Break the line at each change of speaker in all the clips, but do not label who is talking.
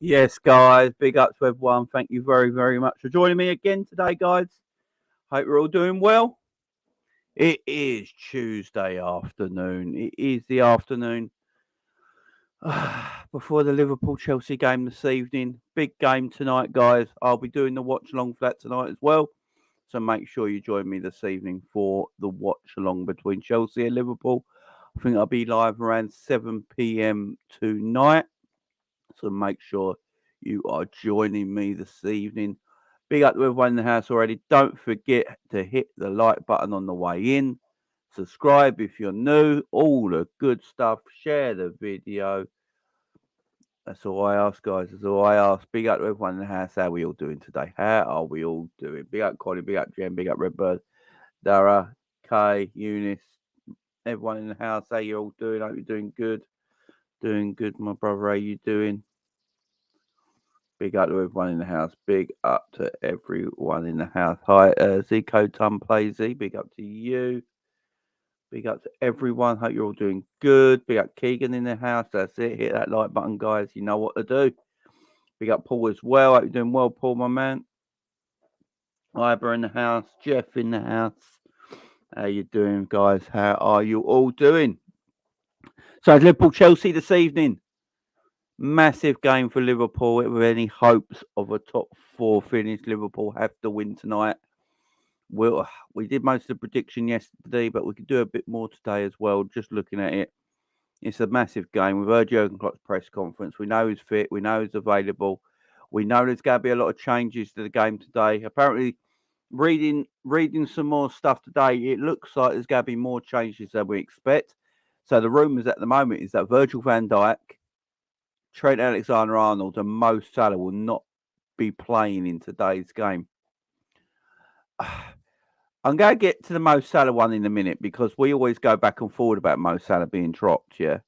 Yes, guys, big up to everyone. Thank you very, very much for joining me again today, guys. Hope you're all doing well. It is Tuesday afternoon. It is the afternoon before the Liverpool-Chelsea game this evening. Big game tonight, guys. I'll be doing the watch-along for that tonight as well. So make sure you join me this evening for the watch-along between Chelsea and Liverpool. I think I'll be live around 7 p.m. tonight. So make sure you are joining me this evening. Big up to everyone in the house already. Don't forget to hit the like button on the way in. Subscribe if you're new. All the good stuff. Share the video. That's all I ask, guys. That's all I ask. Big up to everyone in the house. How are we all doing today? How are we all doing? Big up Colin. Big up Jem. Big up Redbird. Dara. Kay. Eunice. Everyone in the house. How you all doing? Hope you're doing good. Doing good, my brother. How you doing? Big up to everyone in the house. Big up to everyone in the house. Hi, Zico Tum Play Z. Big up to you. Big up to everyone. Hope you're all doing good. Big up Keegan in the house. That's it. Hit that like button, guys. You know what to do. Big up Paul as well. Hope you're doing well, Paul, my man. Iber in the house. Jeff in the house. How you doing, guys? How are you all doing? So it's Liverpool-Chelsea this evening. Massive game for Liverpool. With any hopes of a top four finish, Liverpool have to win tonight. We did most of the prediction yesterday, but we could do a bit more today as well. Just looking at it, it's a massive game. We've heard Jurgen Klopp's press conference. We know he's fit. We know he's available. We know there's going to be a lot of changes to the game today. Apparently, reading some more stuff today, it looks like there's going to be more changes than we expect. So the rumours at the moment is that Virgil van Dijk, Trent Alexander-Arnold and Mo Salah will not be playing in today's game. I'm going to get to the Mo Salah one in a minute because we always go back and forward about Mo Salah being dropped, yeah.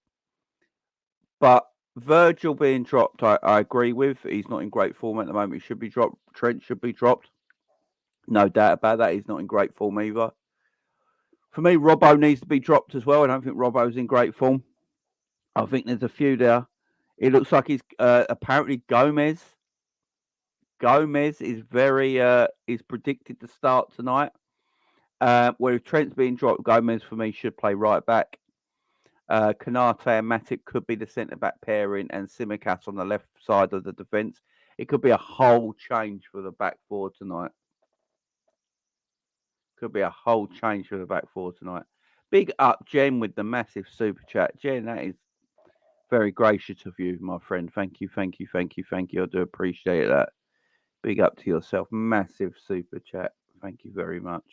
But Virgil being dropped, I agree with. He's not in great form at the moment. He should be dropped. Trent should be dropped. No doubt about that. He's not in great form either. For me, Robbo needs to be dropped as well. I don't think Robbo's in great form. I think there's a few there. It looks like he's apparently Gomez. Gomez is is predicted to start tonight. Where if Trent's being dropped, Gomez for me should play right back. Kanate and Matic could be the centre back pairing, and Tsimikas on the left side of the defence. It could be a whole change for the back four tonight. Could be a whole change for the back four tonight. Big up, Jen, with the massive super chat. Jen, that is very gracious of you, my friend. Thank you, thank you, thank you, thank you. I do appreciate that. Big up to yourself. Massive super chat. Thank you very much.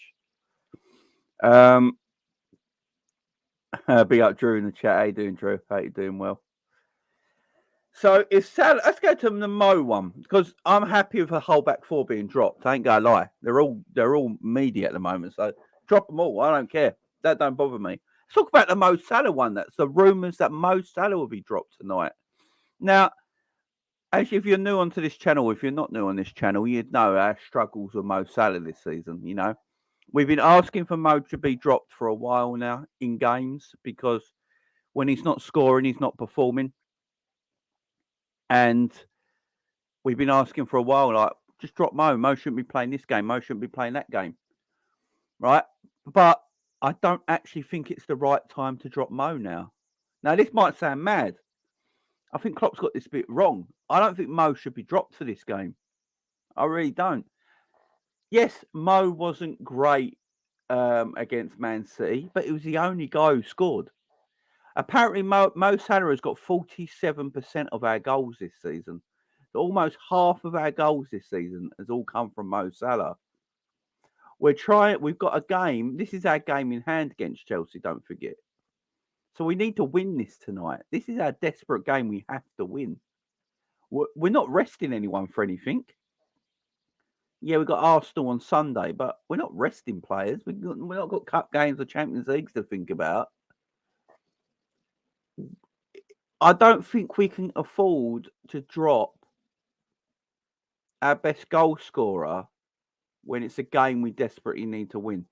Big up Drew in the chat. How you doing, Drew? How you doing? Well. So if Salah, let's go to the Mo one because I'm happy with the whole back four being dropped. I ain't gonna lie. They're all meaty at the moment. So drop them all. I don't care. That don't bother me. Let's talk about the Mo Salah one. That's the rumours that Mo Salah will be dropped tonight. Now, actually, if you're new onto this channel, if you're not new on this channel, you'd know our struggles with Mo Salah this season. You know, we've been asking for Mo to be dropped for a while now in games because when he's not scoring, he's not performing. And we've been asking for a while, like, just drop Mo. Mo shouldn't be playing this game. Mo shouldn't be playing that game. Right? But I don't actually think it's the right time to drop Mo now. Now, this might sound mad. I think Klopp's got this bit wrong. I don't think Mo should be dropped for this game. I really don't. Yes, Mo wasn't great against Man City, but it was the only guy who scored. Apparently, Mo Salah has got 47% of our goals this season. So almost half of our goals this season has all come from Mo Salah. We've got a game. This is our game in hand against Chelsea, don't forget. So we need to win this tonight. This is our desperate game we have to win. We're not resting anyone for anything. Yeah, we've got Arsenal on Sunday, but we're not resting players. We've not got cup games or Champions Leagues to think about. I don't think we can afford to drop our best goal scorer when it's a game we desperately need to win.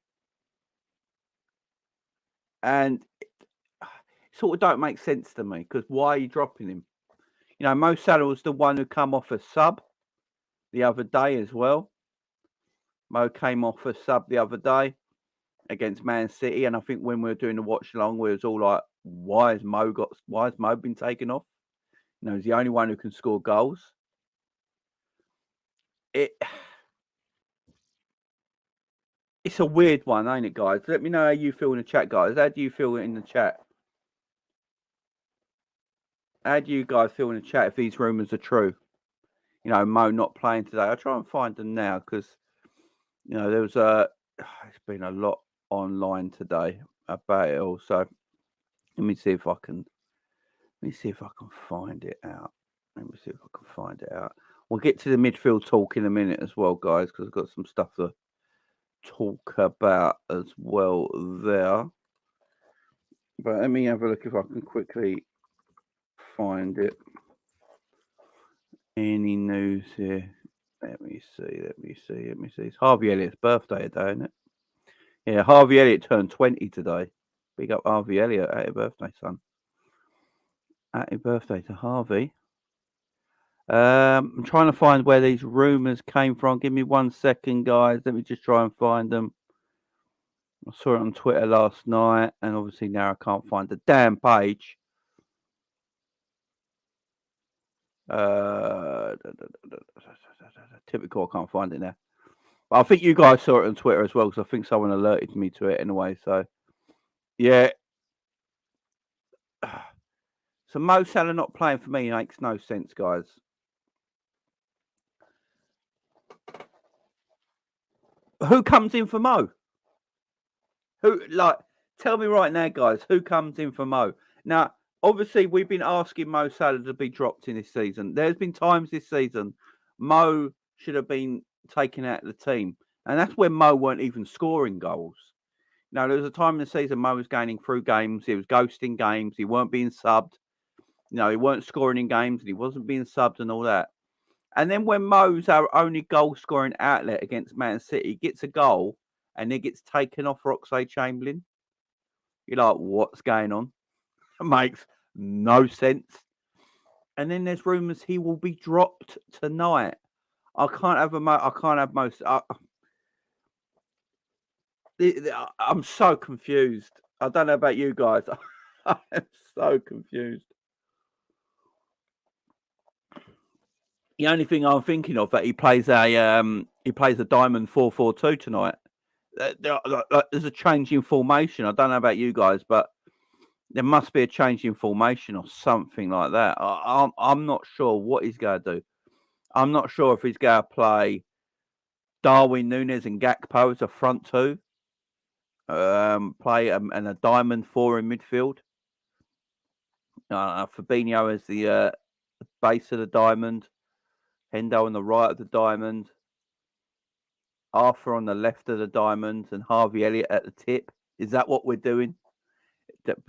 And it sort of don't make sense to me, because why are you dropping him? You know, Mo Salah was the one who come off a sub the other day as well. Mo came off a sub the other day against Man City, and I think when we were doing the watch along, we was all like, why has Mo been taken off? You know, he's the only one who can score goals. It's a weird one, ain't it, guys? Let me know how you feel in the chat, guys. How do you feel in the chat? How do you guys feel in the chat if these rumours are true? You know, Mo not playing today. I'll try and find them now, because, you know, it's been a lot online today about it all. So let me see if I can find it out. We'll get to the midfield talk in a minute as well, guys, because I've got some stuff to talk about as well there. But let me have a look if I can quickly find it. Any news here? Let me see. It's Harvey Elliott's birthday today, isn't it? Yeah, Harvey Elliott turned 20 today. Big up Harvey Elliott. Happy birthday, son. Happy birthday to Harvey. I'm trying to find where these rumours came from. Give me 1 second, guys. Let me just try and find them. I saw it on Twitter last night, and obviously now I can't find the damn page. Typical, I can't find it now. But I think you guys saw it on Twitter as well, because I think someone alerted me to it anyway. So, yeah. So Mo Salah not playing for me makes no sense, guys. Who comes in for Mo? Tell me right now, guys, who comes in for Mo? Now, obviously, we've been asking Mo Salah to be dropped in this season. There's been times this season Mo should have been taken out of the team, and that's when Mo weren't even scoring goals. Now, there was a time in the season Mo was gaining through games. He was ghosting games. He weren't being subbed. You know, he weren't scoring in games, and he wasn't being subbed and all that. And then when Mo's our only goal-scoring outlet against Man City, gets a goal, and then gets taken off for Oxlade-Chamberlain, you're like, what's going on? It makes no sense. And then there's rumours he will be dropped tonight. I can't have most. I'm so confused. I don't know about you guys. I'm so confused. The only thing I'm thinking of that he plays a diamond 4-4-2 tonight. There's a change in formation. I don't know about you guys, but there must be a change in formation or something like that. I'm not sure what he's going to do. I'm not sure if he's going to play Darwin Núñez and Gakpo as a front two, play and a diamond 4 in midfield. Fabinho as the base of the diamond, Hendo on the right of the diamond, Arthur on the left of the diamond, and Harvey Elliott at the tip. Is that what we're doing?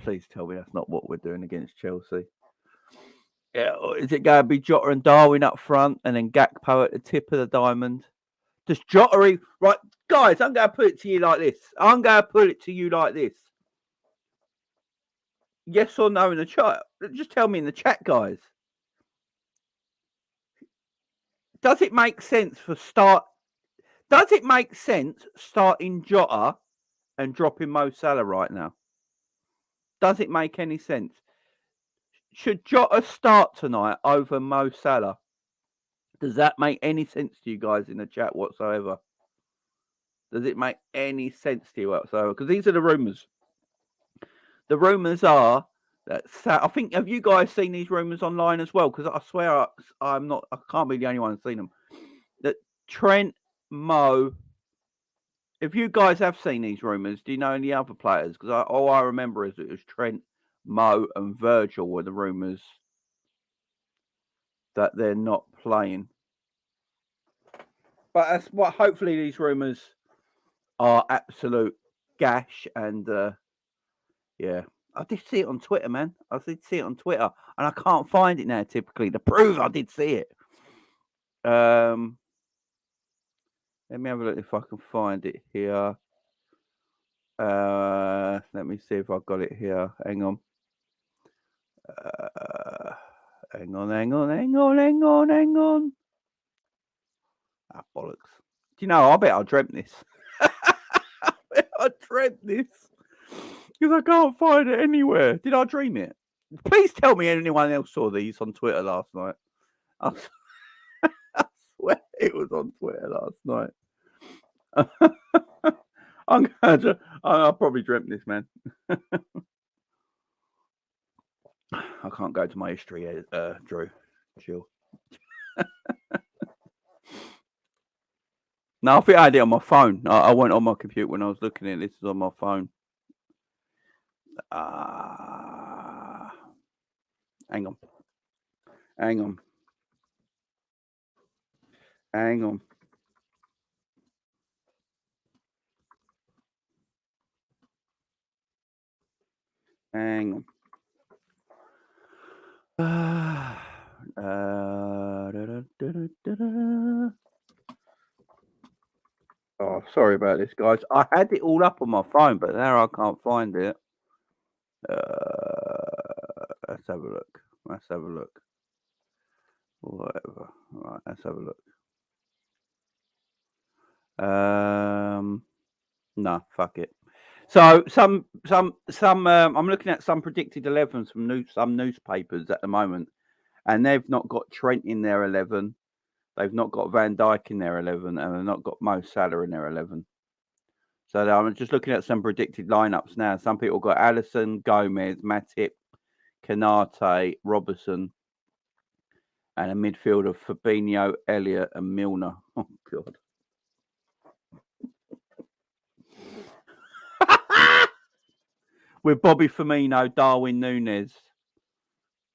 Please tell me that's not what we're doing against Chelsea. Yeah, is it going to be Jota and Darwin up front, and then Gakpo at the tip of the diamond? Does Jota... Right, guys, I'm going to put it to you like this. Yes or no in the chat? Just tell me in the chat, guys. Does it make sense starting Jota and dropping Mo Salah right now? Does it make any sense? should Jota start tonight over Mo Salah? Does that make any sense to you guys in the chat whatsoever? Does it make any sense to you whatsoever? Because these are the rumours. The rumours are that I think, have you guys seen these rumours online as well? Because I swear I can't be the only one who's seen them. That Trent, Mo. If you guys have seen these rumours, do you know any other players? Because all I remember is it was Trent, Mo, and Virgil were the rumours that they're not playing. But that's what. Hopefully, these rumours are absolute gash. And yeah, I did see it on Twitter, man. I did see it on Twitter, and I can't find it now. Typically, to prove I did see it. Let me have a look if I can find it here. Let me see if I've got it here. Hang on. Hang on. Ah, bollocks. Do you know, I bet I dreamt this. I dreamt this. Because I can't find it anywhere. Did I dream it? Please tell me anyone else saw these on Twitter last night. I swear it was on Twitter last night. I probably dreamt this, man. I can't go to my history, Drew. Chill. No, I think I had it on my phone. I went on my computer when I was looking at it. This is on my phone. Hang on. Hang on. Hang on. Hang on. Oh, sorry about this, guys. I had it all up on my phone, but now I can't find it. Let's have a look. Let's have a look. Whatever. Right, let's have a look. No, fuck it. So some I'm looking at some predicted 11s from some newspapers at the moment, and they've not got Trent in their 11. They've not got Van Dijk in their 11, and they've not got Mo Salah in their 11. So I'm just looking at some predicted lineups now. Some people got Alisson, Gomez, Matip, Canate, Robertson, and a midfield of Fabinho, Elliott, and Milner. Oh, God. With Bobby Firmino, Darwin Núñez,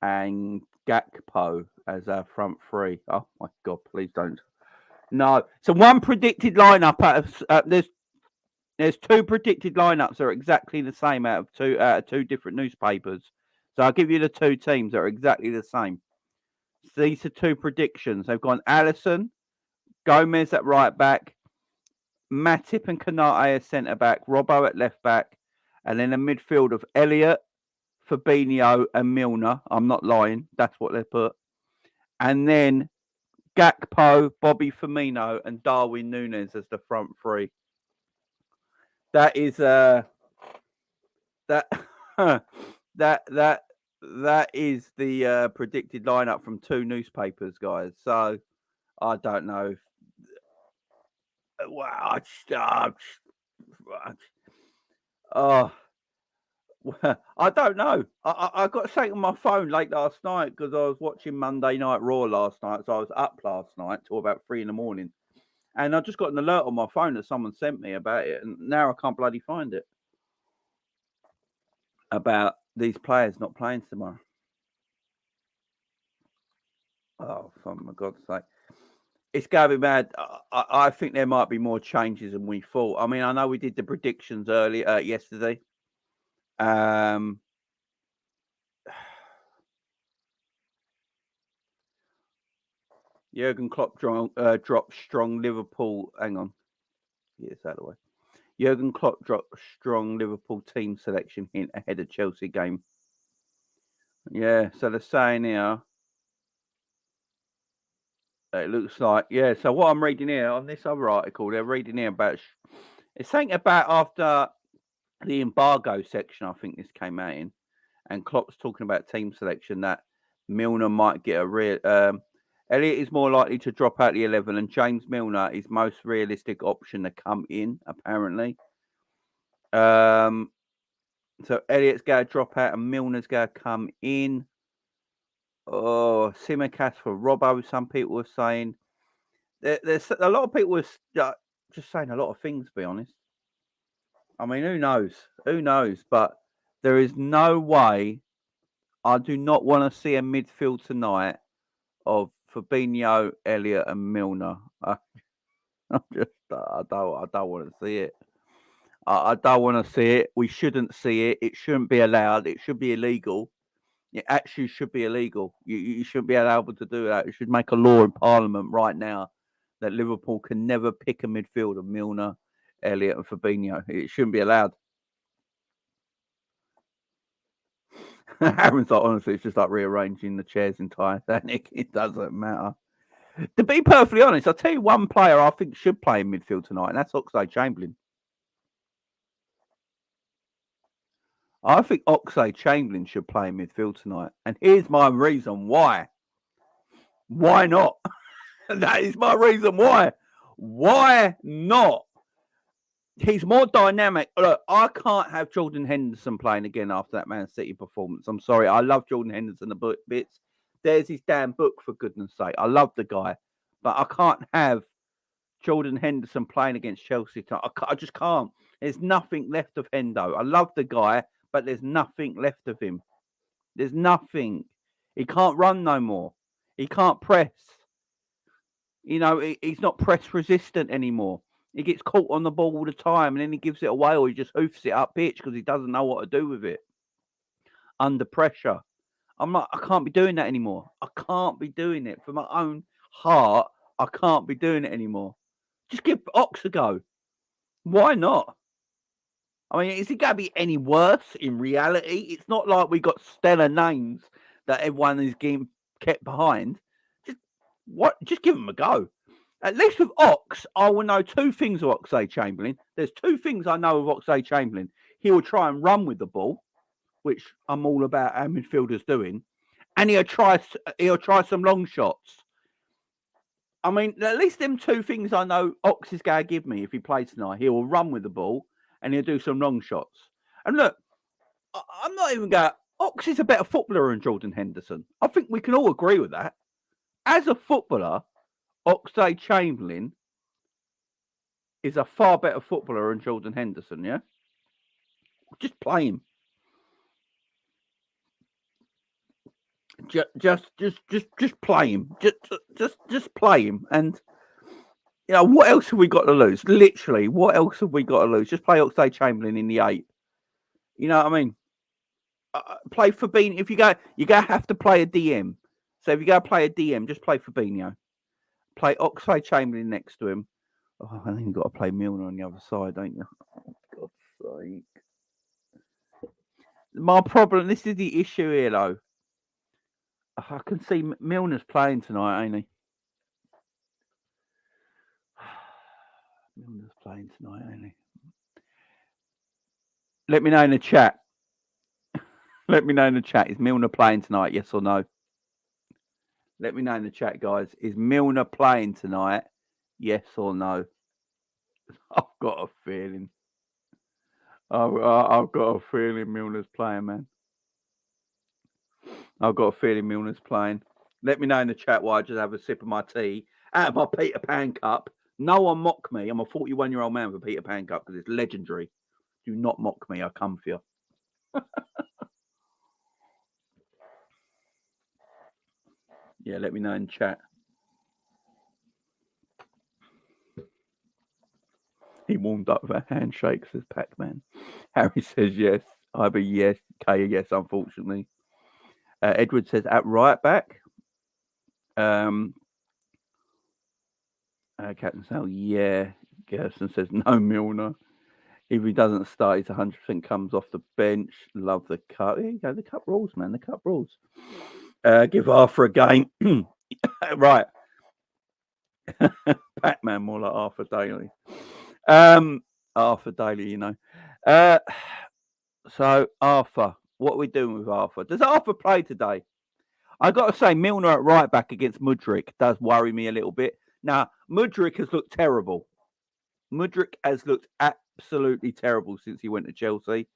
and Gakpo as our front three. Oh, my God, please don't. No. So one predicted lineup out of... There's two predicted lineups that are exactly the same out of two different newspapers. So I'll give you the two teams that are exactly the same. So these are two predictions. They've gone Alisson, Gomez at right back, Matip and Canate as centre back, Robbo at left back, and then a midfield of Elliott, Fabinho, and Milner. I'm not lying. That's what they put. And then Gakpo, Bobby Firmino, and Darwin Núñez as the front three. That is that is the predicted lineup from two newspapers, guys. So I don't know. Wow, I don't know. I got something on my phone late last night because I was watching Monday Night Raw last night. So I was up last night till about 3 a.m. And I just got an alert on my phone that someone sent me about it. And now I can't bloody find it. About these players not playing tomorrow. Oh, for my God's sake. It's going to be mad. I think there might be more changes than we thought. I mean, I know we did the predictions earlier yesterday. Jurgen Klopp dropped strong Liverpool. Hang on. Yeah, it's out of the way. Jurgen Klopp dropped strong Liverpool team selection hint ahead of Chelsea game. Yeah, so they're saying here, it looks like, yeah, so what I'm reading here on this other article, they're reading here about, it's saying about after the embargo section, I think this came out in, and Klopp's talking about team selection, that Milner might get a real. Elliott is more likely to drop out the 11, and James Milner is most realistic option to come in, apparently. So Elliott's going to drop out, and Milner's going to come in. Oh, Simicast for Robbo, some people are saying. There's a lot of people are just saying a lot of things, to be honest. I mean, who knows? Who knows? But there is no way. I do not want to see a midfield tonight of Fabinho, Elliott, and Milner. I don't want to see it. I don't want to see it. We shouldn't see it. It shouldn't be allowed. It should be illegal. It actually should be illegal. You shouldn't be able to do that. You should make a law in Parliament right now that Liverpool can never pick a midfield of Milner, Elliott, and Fabinho. It shouldn't be allowed. Aaron's like, honestly, it's just like rearranging the chairs in Titanic. It doesn't matter. To be perfectly honest, I'll tell you one player I think should play in midfield tonight, and that's Oxlade-Chamberlain. I think Oxlade-Chamberlain should play in midfield tonight. And here's my reason why. Why not? That is my reason why. Why not? He's more dynamic. Look, I can't have Jordan Henderson playing again after that Man City performance. I'm sorry. I love Jordan Henderson a bits. There's his damn book, for goodness sake. I love the guy. But I can't have Jordan Henderson playing against Chelsea. I just can't. There's nothing left of Hendo. I love the guy, but there's nothing left of him. There's nothing. He can't run no more. He can't press. You know, he's not press resistant anymore. He gets caught on the ball all the time, and then he gives it away, or he just hoofs it up pitch because he doesn't know what to do with it under pressure. I'm like, I can't be doing that anymore. I can't be doing it. For my own heart, I can't be doing it anymore. Just give Ox a go. Why not? I mean, is it going to be any worse in reality? It's not like we got stellar names that everyone is getting kept behind. Just give him a go. At least with Ox, I will know two things of Oxlade-Chamberlain. There's two things I know of Oxlade-Chamberlain. He will try and run with the ball, which I'm all about our midfielders doing, and he'll try some long shots. I mean, at least them two things I know Ox is going to give me if he plays tonight. He will run with the ball and he'll do some long shots. And look, I'm not even going. Ox is a better footballer than Jordan Henderson. I think we can all agree with that. As a footballer, Oxlade-Chamberlain is a far better footballer than Jordan Henderson, yeah? Just play him. Just play him. Just play him. And you know, what else have we got to lose? Literally, what else have we got to lose? Just play Oxlade-Chamberlain in the 8. You know what I mean? Play Fabinho. If you go have to play a DM. So if you go play a DM, just play Fabinho. Play Oxlade-Chamberlain next to him. Oh, and then you've got to play Milner on the other side, don't you? Oh, God's sake. My problem, this is the issue here, though. I can see Milner's playing tonight, ain't he? Milner's playing tonight, ain't he? Let me know in the chat. Let me know in the chat. Is Milner playing tonight, yes or no? Let me know in the chat, guys. Is Milner playing tonight, yes or no? I've got a feeling. I've got a feeling Milner's playing, man. I've got a feeling Milner's playing. Let me know in the chat while I just have a sip of my tea out of my Peter Pan cup. No one mock me. I'm a 41-year-old man with a Peter Pan cup because it's legendary. Do not mock me. I come for you. Yeah, let me know in chat. He warmed up with a handshake, says Pac-Man. Harry says yes. Either yes. K, yes, unfortunately. Edward says at right back. Captain Sal, yeah. Gerson says no Milner. If he doesn't start, he's 100% comes off the bench. Love the cup. There you go. The cup rules, man. The cup rules. Give Arthur a game. Right. Pac-Man, more like Arthur Daly. Arthur Daly, you know. So, Arthur, What are we doing with Arthur? Does Arthur play today? I got to say, Milner at right back against Mudryk does worry me a little bit. Now, Mudryk has looked terrible. Mudryk has looked absolutely terrible since he went to Chelsea.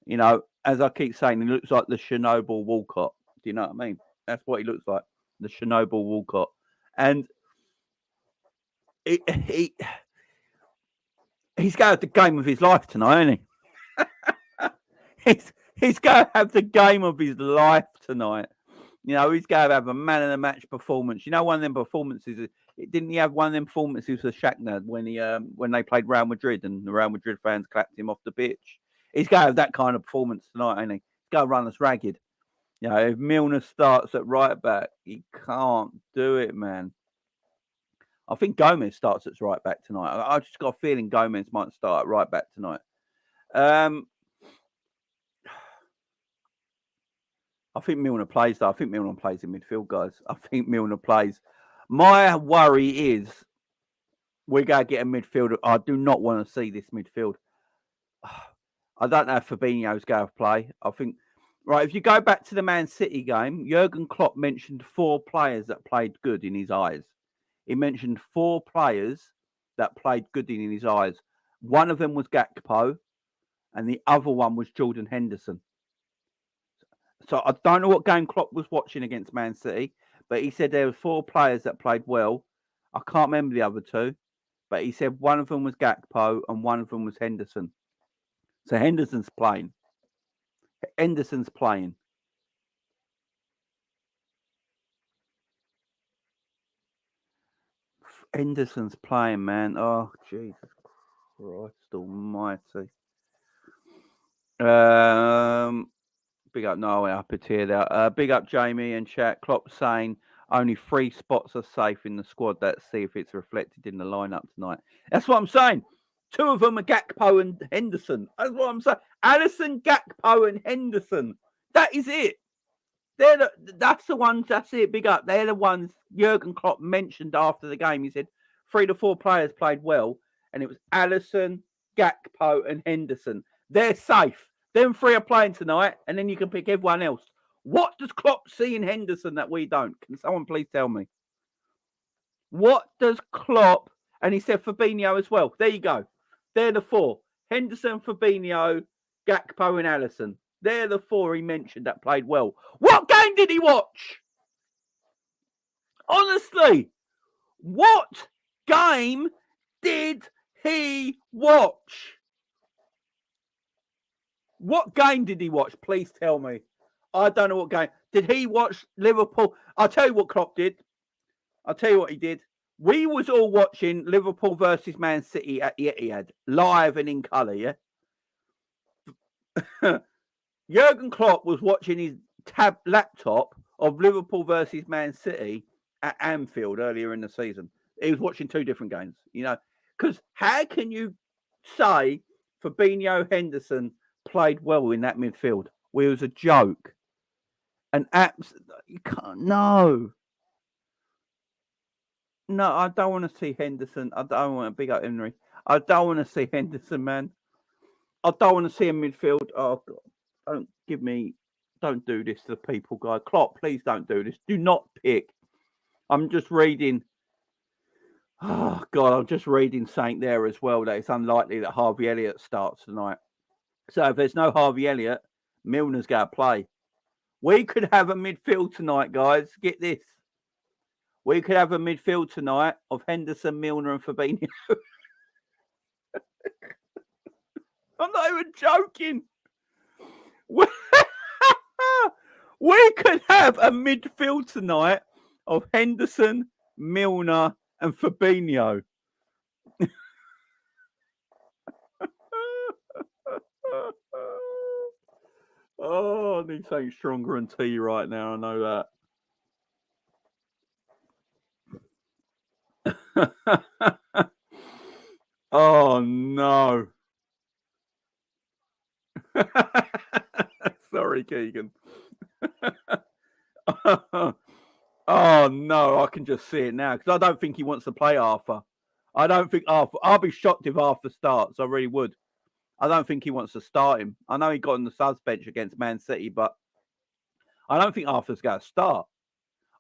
You know, as I keep saying, he looks like the Chernobyl Walcott. Do you know what I mean? That's what he looks like, the Chernobyl Walcott. And he's going to have the game of his life tonight, isn't he? he's going to have the game of his life tonight. You know, he's going to have a man of the match performance. You know, one of them performances. Didn't he have one of them performances for Shakhtar when they played Real Madrid and the Real Madrid fans clapped him off the pitch? He's going to have that kind of performance tonight, ain't he? He's going to run us ragged. You know, if Milner starts at right back, he can't do it, man. I think Gomez starts at right back tonight. I just got a feeling Gomez might start at right back tonight. I think Milner plays, though. I think Milner plays in midfield, guys. I think Milner plays. My worry is we're going to get a midfielder. I do not want to see this midfield. I don't know if Fabinho's going to play. I think, right, if you go back to the Man City game, Jurgen Klopp mentioned 4 players that played good in his eyes. He mentioned 4 players that played good in his eyes. One of them was Gakpo, and the other one was Jordan Henderson. So I don't know what game Klopp was watching against Man City, but he said there were 4 players that played well. I can't remember the other 2, but he said one of them was Gakpo and one of them was Henderson. So Henderson's playing. Henderson's playing. Henderson's playing, man. Oh, Jesus Christ almighty. Big up Noel up at here there. Big up Jamie and chat. Klopp saying only 3 spots are safe in the squad. Let's see if it's reflected in the lineup tonight. That's what I'm saying. 2 of them are Gakpo and Henderson. That's what I'm saying. Alisson, Gakpo and Henderson. That is it. That's the ones. That's it. Big up. They're the ones Jurgen Klopp mentioned after the game. He said 3 to 4 players played well, and it was Alisson, Gakpo and Henderson. They're safe. Them 3 are playing tonight, and then you can pick everyone else. What does Klopp see in Henderson that we don't? Can someone please tell me? What does Klopp... And he said Fabinho as well. There you go. They're the 4. Henderson, Fabinho, Gakpo and Alisson. They're the 4 he mentioned that played well. What game did he watch? Honestly, what game did he watch? What game did he watch? Please tell me. I don't know what game. Did he watch Liverpool? I'll tell you what Klopp did. I'll tell you what he did. We was all watching Liverpool versus Man City at the Etihad, live and in colour, yeah? Jurgen Klopp was watching his laptop of Liverpool versus Man City at Anfield earlier in the season. He was watching 2 different games, you know? Because how can you say Fabinho, Henderson played well in that midfield? Well, it was a joke. And you can't. No, I don't want to see Henderson. I don't want to big up Henry. I don't want to see Henderson, man. I don't want to see a midfield. Oh, God. Don't do this to the people, guy. Klopp, please don't do this. Do not pick. I'm just reading. Oh, God, I'm just reading something there as well that it's unlikely that Harvey Elliott starts tonight. So if there's no Harvey Elliott, Milner's going to play. We could have a midfield tonight, guys. Get this. We could have a midfield tonight of Henderson, Milner and Fabinho. I'm not even joking. We could have a midfield tonight of Henderson, Milner and Fabinho. Oh, I need something stronger than tea right now. I know that. Oh, no. Sorry, Keegan. Oh, no, I can just see it now because I don't think he wants to play Arthur. I don't think Arthur... I'll be shocked if Arthur starts. I really would. I don't think he wants to start him. I know he got on the subs bench against Man City, but I don't think Arthur's going to start.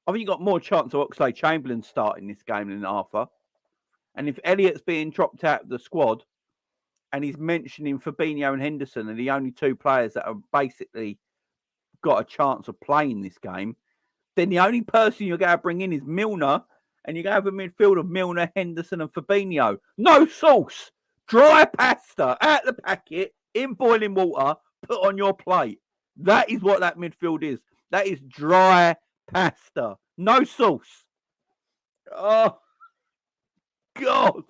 I think you got more chance of Oxlade-Chamberlain starting this game than Arthur. And if Elliott's being dropped out of the squad, and he's mentioning Fabinho and Henderson are the only two players that have basically got a chance of playing this game, then the only person you're going to bring in is Milner, and you're going to have a midfield of Milner, Henderson, and Fabinho. No sauce, dry pasta out the packet in boiling water, put on your plate. That is what that midfield is. That is dry pasta, no sauce. Oh God,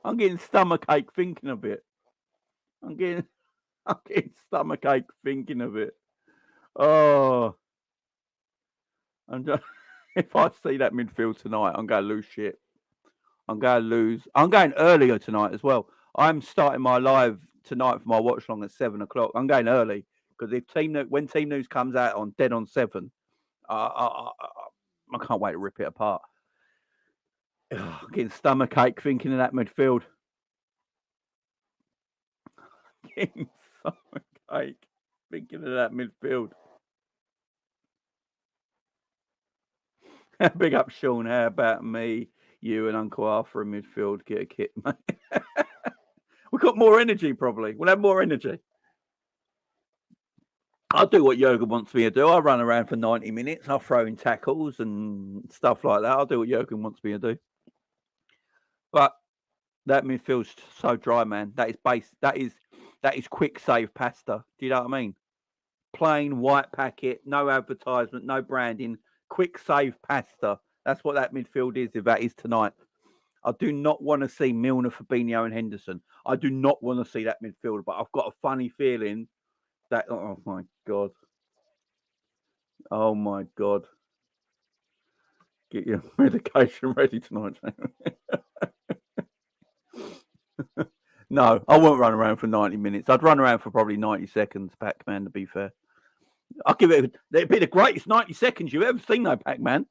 I'm getting stomachache thinking of it. I'm getting stomachache thinking of it. Oh, I'm just, if I see that midfield tonight, I'm going to lose shit. I'm going to lose. I'm going earlier tonight as well. I'm starting my live tonight for my watch long at 7 o'clock. I'm going early because when Team News comes out on dead on 7, I can't wait to rip it apart. I'm getting stomachache thinking of that midfield. Getting stomachache thinking of that midfield. Big up, Sean. How about me, you, and Uncle Arthur in midfield? Get a kit, mate. We've got more energy, probably. We'll have more energy. I'll do what Jurgen wants me to do. I'll run around for 90 minutes. I'll throw in tackles and stuff like that. I'll do what Jurgen wants me to do. But that midfield's so dry, man. That is quick save pasta. Do you know what I mean? Plain white packet, no advertisement, no branding, quick save pasta. That's what that midfield is, if that is tonight. I do not want to see Milner, Fabinho, and Henderson. I do not want to see that midfield, but I've got a funny feeling that, oh my God. Oh my God. Get your medication ready tonight, No, I won't run around for 90 minutes. I'd run around for probably 90 seconds, Pac-Man, to be fair. I'll give it, it'd be the greatest 90 seconds you've ever seen, though, Pac-Man.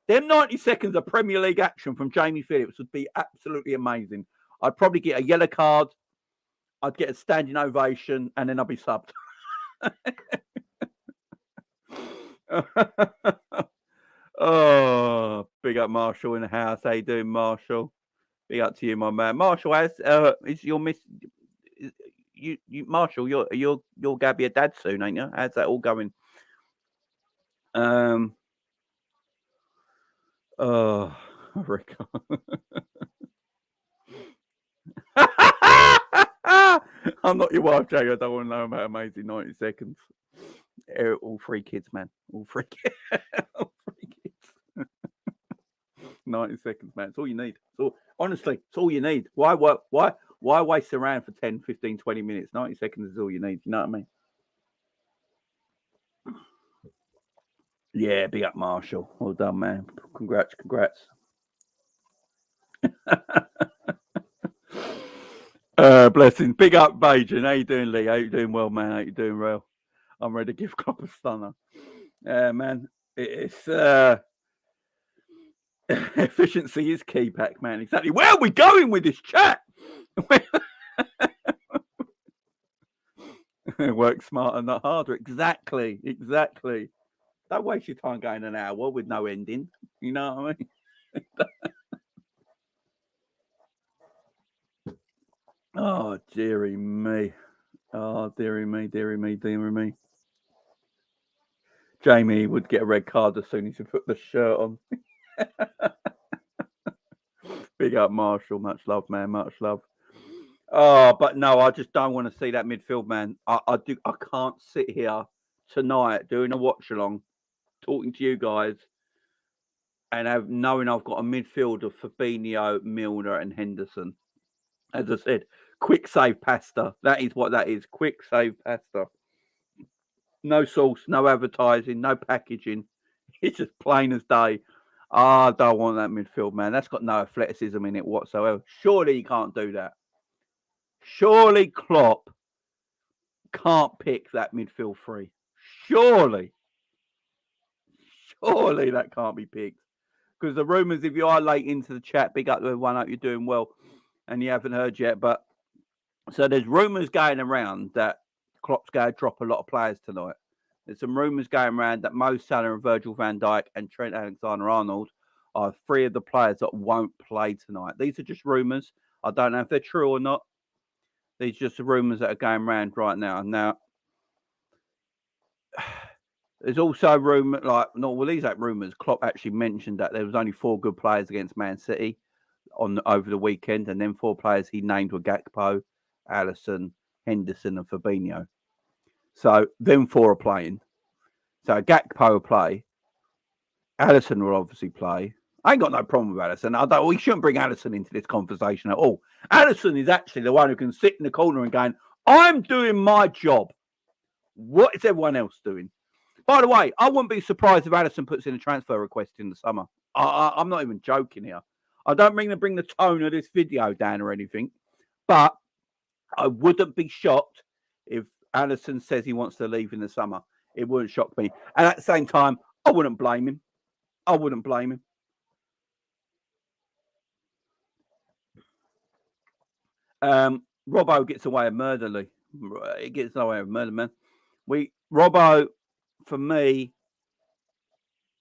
Them 90 seconds of Premier League action from Jamie Phillips would be absolutely amazing. I'd probably get a yellow card, I'd get a standing ovation, and then I'd be subbed. Oh, big up Marshall in the house. How you doing, Marshall? Big up to you, my man. Marshall, is your miss? You Marshall, you're gonna be a dad soon, ain't you? How's that all going? Oh, Rick. I'm not your wife, Jay. I don't want to know about amazing 90 seconds. All three kids, man. All three kids. All three kids. 90 seconds, man. It's all you need. Honestly, it's all you need. Why waste around for 10, 15, 20 minutes? 90 seconds is all you need. You know what I mean? Yeah, big up, Marshall. Well done, man. Congrats. Blessings. Big up, Bajan. How you doing, Lee? How you doing well, man? How you doing well? I'm ready to give Klopp a stunner. Man, it's efficiency is key, Pac-Man. Exactly. Where are we going with this chat? Work smarter, not harder. Exactly. Don't waste your time going an hour with no ending. You know what I mean? Oh, dearie me. Oh, dearie me. Jamie would get a red card as soon as you put the shirt on. Big up, Marshall. Much love, man. Much love. Oh, but no, I just don't want to see that midfield, man. I can't sit here tonight doing a watch along, talking to you guys, and knowing I've got a midfield of Fabinho, Milner, and Henderson. As I said, quick save pasta. That is what that is. Quick save pasta. No sauce, no advertising, no packaging. It's just plain as day. I don't want that midfield, man. That's got no athleticism in it whatsoever. Surely you can't do that. Surely Klopp can't pick that midfield three. Surely that can't be picked. Because the rumours, if you are late into the chat, big up to everyone, hope you're doing well. And you haven't heard yet, but So there's rumours going around that Klopp's going to drop a lot of players tonight. There's some rumours going around that Mo Salah and Virgil van Dijk and Trent Alexander-Arnold are 3 of the players that won't play tonight. These are just rumours. I don't know if they're true or not. These are just the rumours that are going around right now. Now, there's also rumour, these ain't rumours. Klopp actually mentioned that there was only 4 good players against Man City over the weekend, and then 4 players he named were Gakpo, Alisson, Henderson, and Fabinho. So them 4 are playing. So Gakpo will play. Alisson will obviously play. I ain't got no problem with Alisson. We shouldn't bring Alisson into this conversation at all. Alisson is actually the one who can sit in the corner and going, I'm doing my job. What is everyone else doing? By the way, I wouldn't be surprised if Alisson puts in a transfer request in the summer. I'm not even joking here. I don't mean to bring the tone of this video down or anything, but I wouldn't be shocked if Alisson says he wants to leave in the summer. It wouldn't shock me. And at the same time, I wouldn't blame him. Robbo gets away with murder, Lee. He gets away with murder, man. Robbo, for me,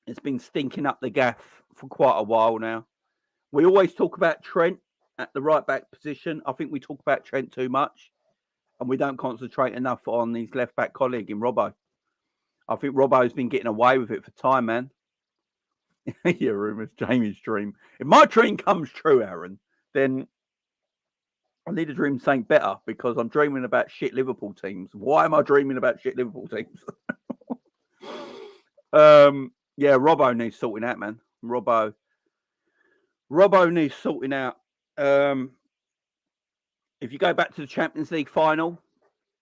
has been stinking up the gaff for quite a while now. We always talk about Trent at the right back position. I think we talk about Trent too much, and we don't concentrate enough on his left back colleague in Robbo. I think Robbo's been getting away with it for time, man. Yeah, rumours, Jamie's dream. If my dream comes true, Aaron, then I need to dream something better because I'm dreaming about shit Liverpool teams. Why am I dreaming about shit Liverpool teams? Yeah, Robbo needs sorting out, man. Robbo needs sorting out. If you go back to the Champions League final,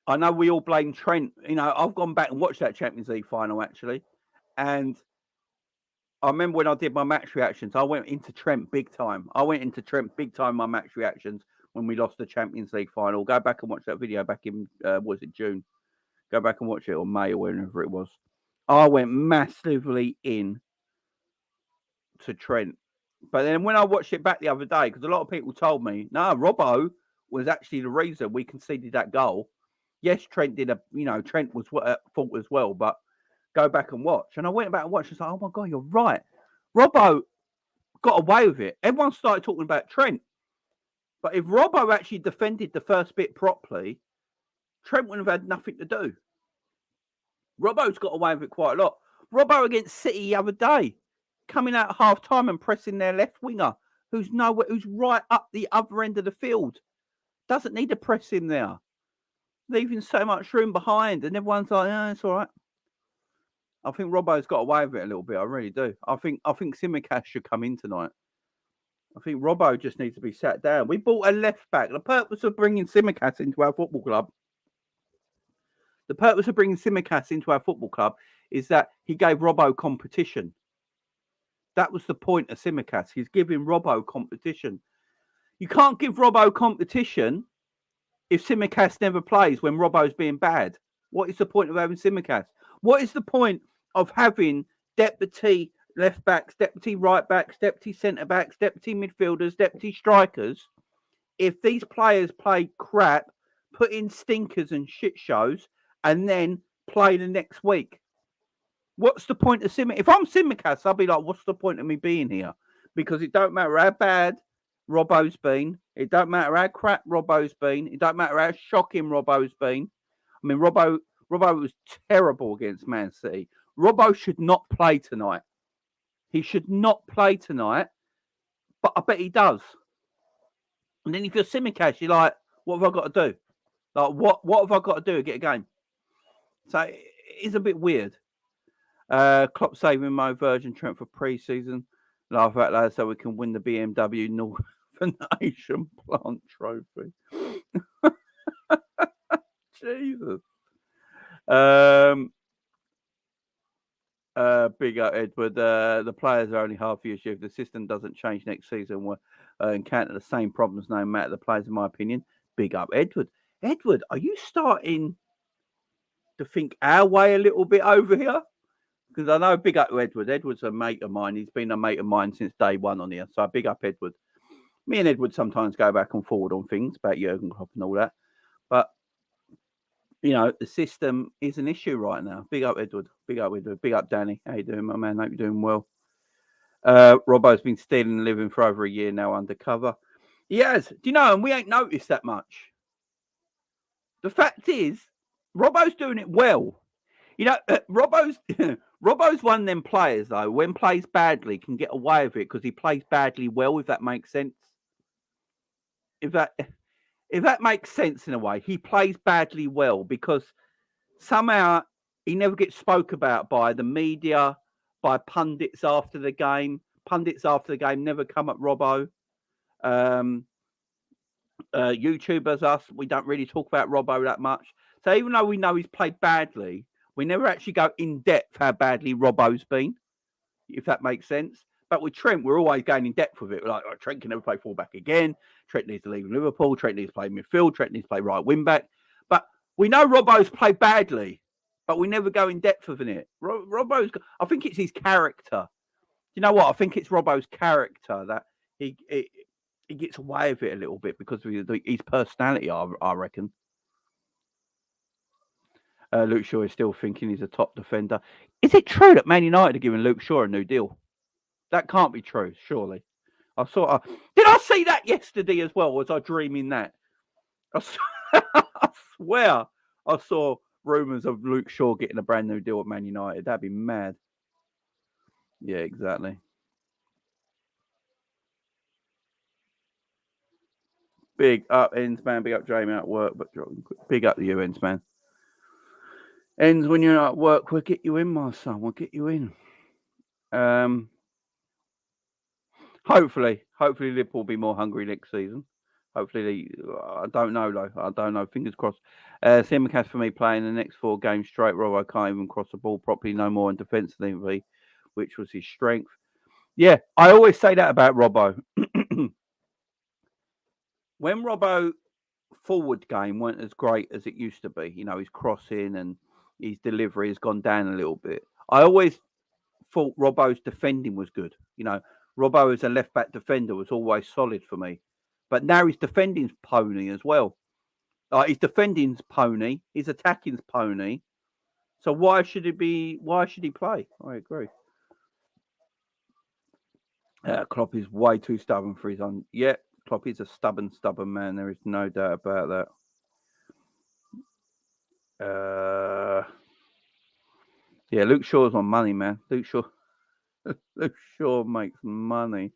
I know we all blame Trent. I've gone back and watched that Champions League final, actually. And I remember when I did my match reactions, I went into Trent big time. My match reactions when we lost the Champions League final. Go back and watch that video back in, was it June? Go back and watch it, or May, or whenever it was. I went massively in to Trent. But then when I watched it back the other day, because a lot of people told me, no, Robbo was actually the reason we conceded that goal. Yes, Trent Trent was at fault as well, but go back and watch. And I went back and watched. It's like, oh my God, you're right. Robbo got away with it. Everyone started talking about Trent. But if Robbo actually defended the first bit properly, Trent wouldn't have had nothing to do. Robbo's got away with it quite a lot. Robbo against City the other day, coming out at half time and pressing their left winger, who's right up the other end of the field. Doesn't need to press him there. Leaving so much room behind, and everyone's like, yeah, it's all right. I think Robbo's got away with it a little bit. I really do. I think Tsimikas should come in tonight. I think Robbo just needs to be sat down. We bought a left back. The purpose of bringing Tsimikas into our football club is that he gave Robbo competition. That was the point of Tsimikas. He's giving Robbo competition. You can't give Robbo competition if Tsimikas never plays when Robbo's being bad. What is the point of having Tsimikas? What is the point of having deputy left backs, deputy right backs, deputy centre backs, deputy midfielders, deputy strikers, if these players play crap, put in stinkers and shit shows, and then play the next week? What's the point of Tsimikas? If I'm Tsimikas, I'll be like, what's the point of me being here? Because it don't matter how bad Robbo's been. It don't matter how crap Robbo's been. It don't matter how shocking Robbo's been. I mean, Robbo was terrible against Man City. Robbo should not play tonight. He should not play tonight, but I bet he does. And then if you're Tsimikas, you're like, what have I got to do? Like, what have I got to do to get a game? So it's a bit weird. Klopp saving Mo Virgin Trent for pre-season. Laugh out loud so we can win the BMW Northern Nation Plant Trophy. Jesus. Big up, Edward. The players are only half the issue. If the system doesn't change next season, we'll encounter the same problems no matter the players, in my opinion. Big up, Edward. Edward, are you starting to think our way a little bit over here? Because I know, big up to Edward. Edward's a mate of mine. He's been a mate of mine since day one on here. So big up, Edward. Me and Edward sometimes go back and forward on things about Jurgen Klopp and all that. But the system is an issue right now. Big up, Edward. Big up, Edward. Big up, Danny. How you doing, my man? Hope you're doing well. Robbo's been stealing and living for over a year now undercover. He has. Do you know? And we ain't noticed that much. The fact is, Robbo's doing it well. Robbo's one of them players, though, when plays badly, can get away with it because he plays badly well, if that makes sense. If that makes sense in a way, he plays badly well because somehow he never gets spoke about by the media, by pundits after the game. Pundits after the game never come at Robbo. YouTubers, us, we don't really talk about Robbo that much. So even though we know he's played badly, we never actually go in depth how badly Robbo's been, if that makes sense. But with Trent, we're always going in depth with it. Like, Trent can never play fullback again. Trent needs to leave Liverpool. Trent needs to play midfield. Trent needs to play right wing back. But we know Robbo's played badly, but we never go in depth with it. Robbo's, I think it's his character. You know what? I think it's Robbo's character that he gets away with it a little bit because of his personality, I reckon. Luke Shaw is still thinking he's a top defender. Is it true that Man United are giving Luke Shaw a new deal? That can't be true, surely. Did I see that yesterday as well? Was I dreaming that? I swear I saw rumours of Luke Shaw getting a brand new deal at Man United. That'd be mad. Yeah, exactly. Big up, Ends, man. Big up, Jamie at work. But big up to you, Ends, man. Ends, when you're at work, we'll get you in, my son. We'll get you in. Hopefully Liverpool will be more hungry next season. Hopefully, I don't know though. I don't know. Fingers crossed. Simicast for me playing the next 4 games straight. Robbo can't even cross the ball properly no more in defensively, which was his strength. Yeah, I always say that about Robbo. When Robbo forward game weren't as great as it used to be, his crossing and his delivery has gone down a little bit. I always thought Robbo's defending was good. Robbo as a left back defender was always solid for me. But now his defending's pony as well. His defending's pony, his attacking's pony. So why should he play? I agree. Klopp is way too stubborn for his own. Yeah, Klopp is a stubborn man. There is no doubt about that. Yeah, Luke Shaw's on money, man. Luke Shaw makes money.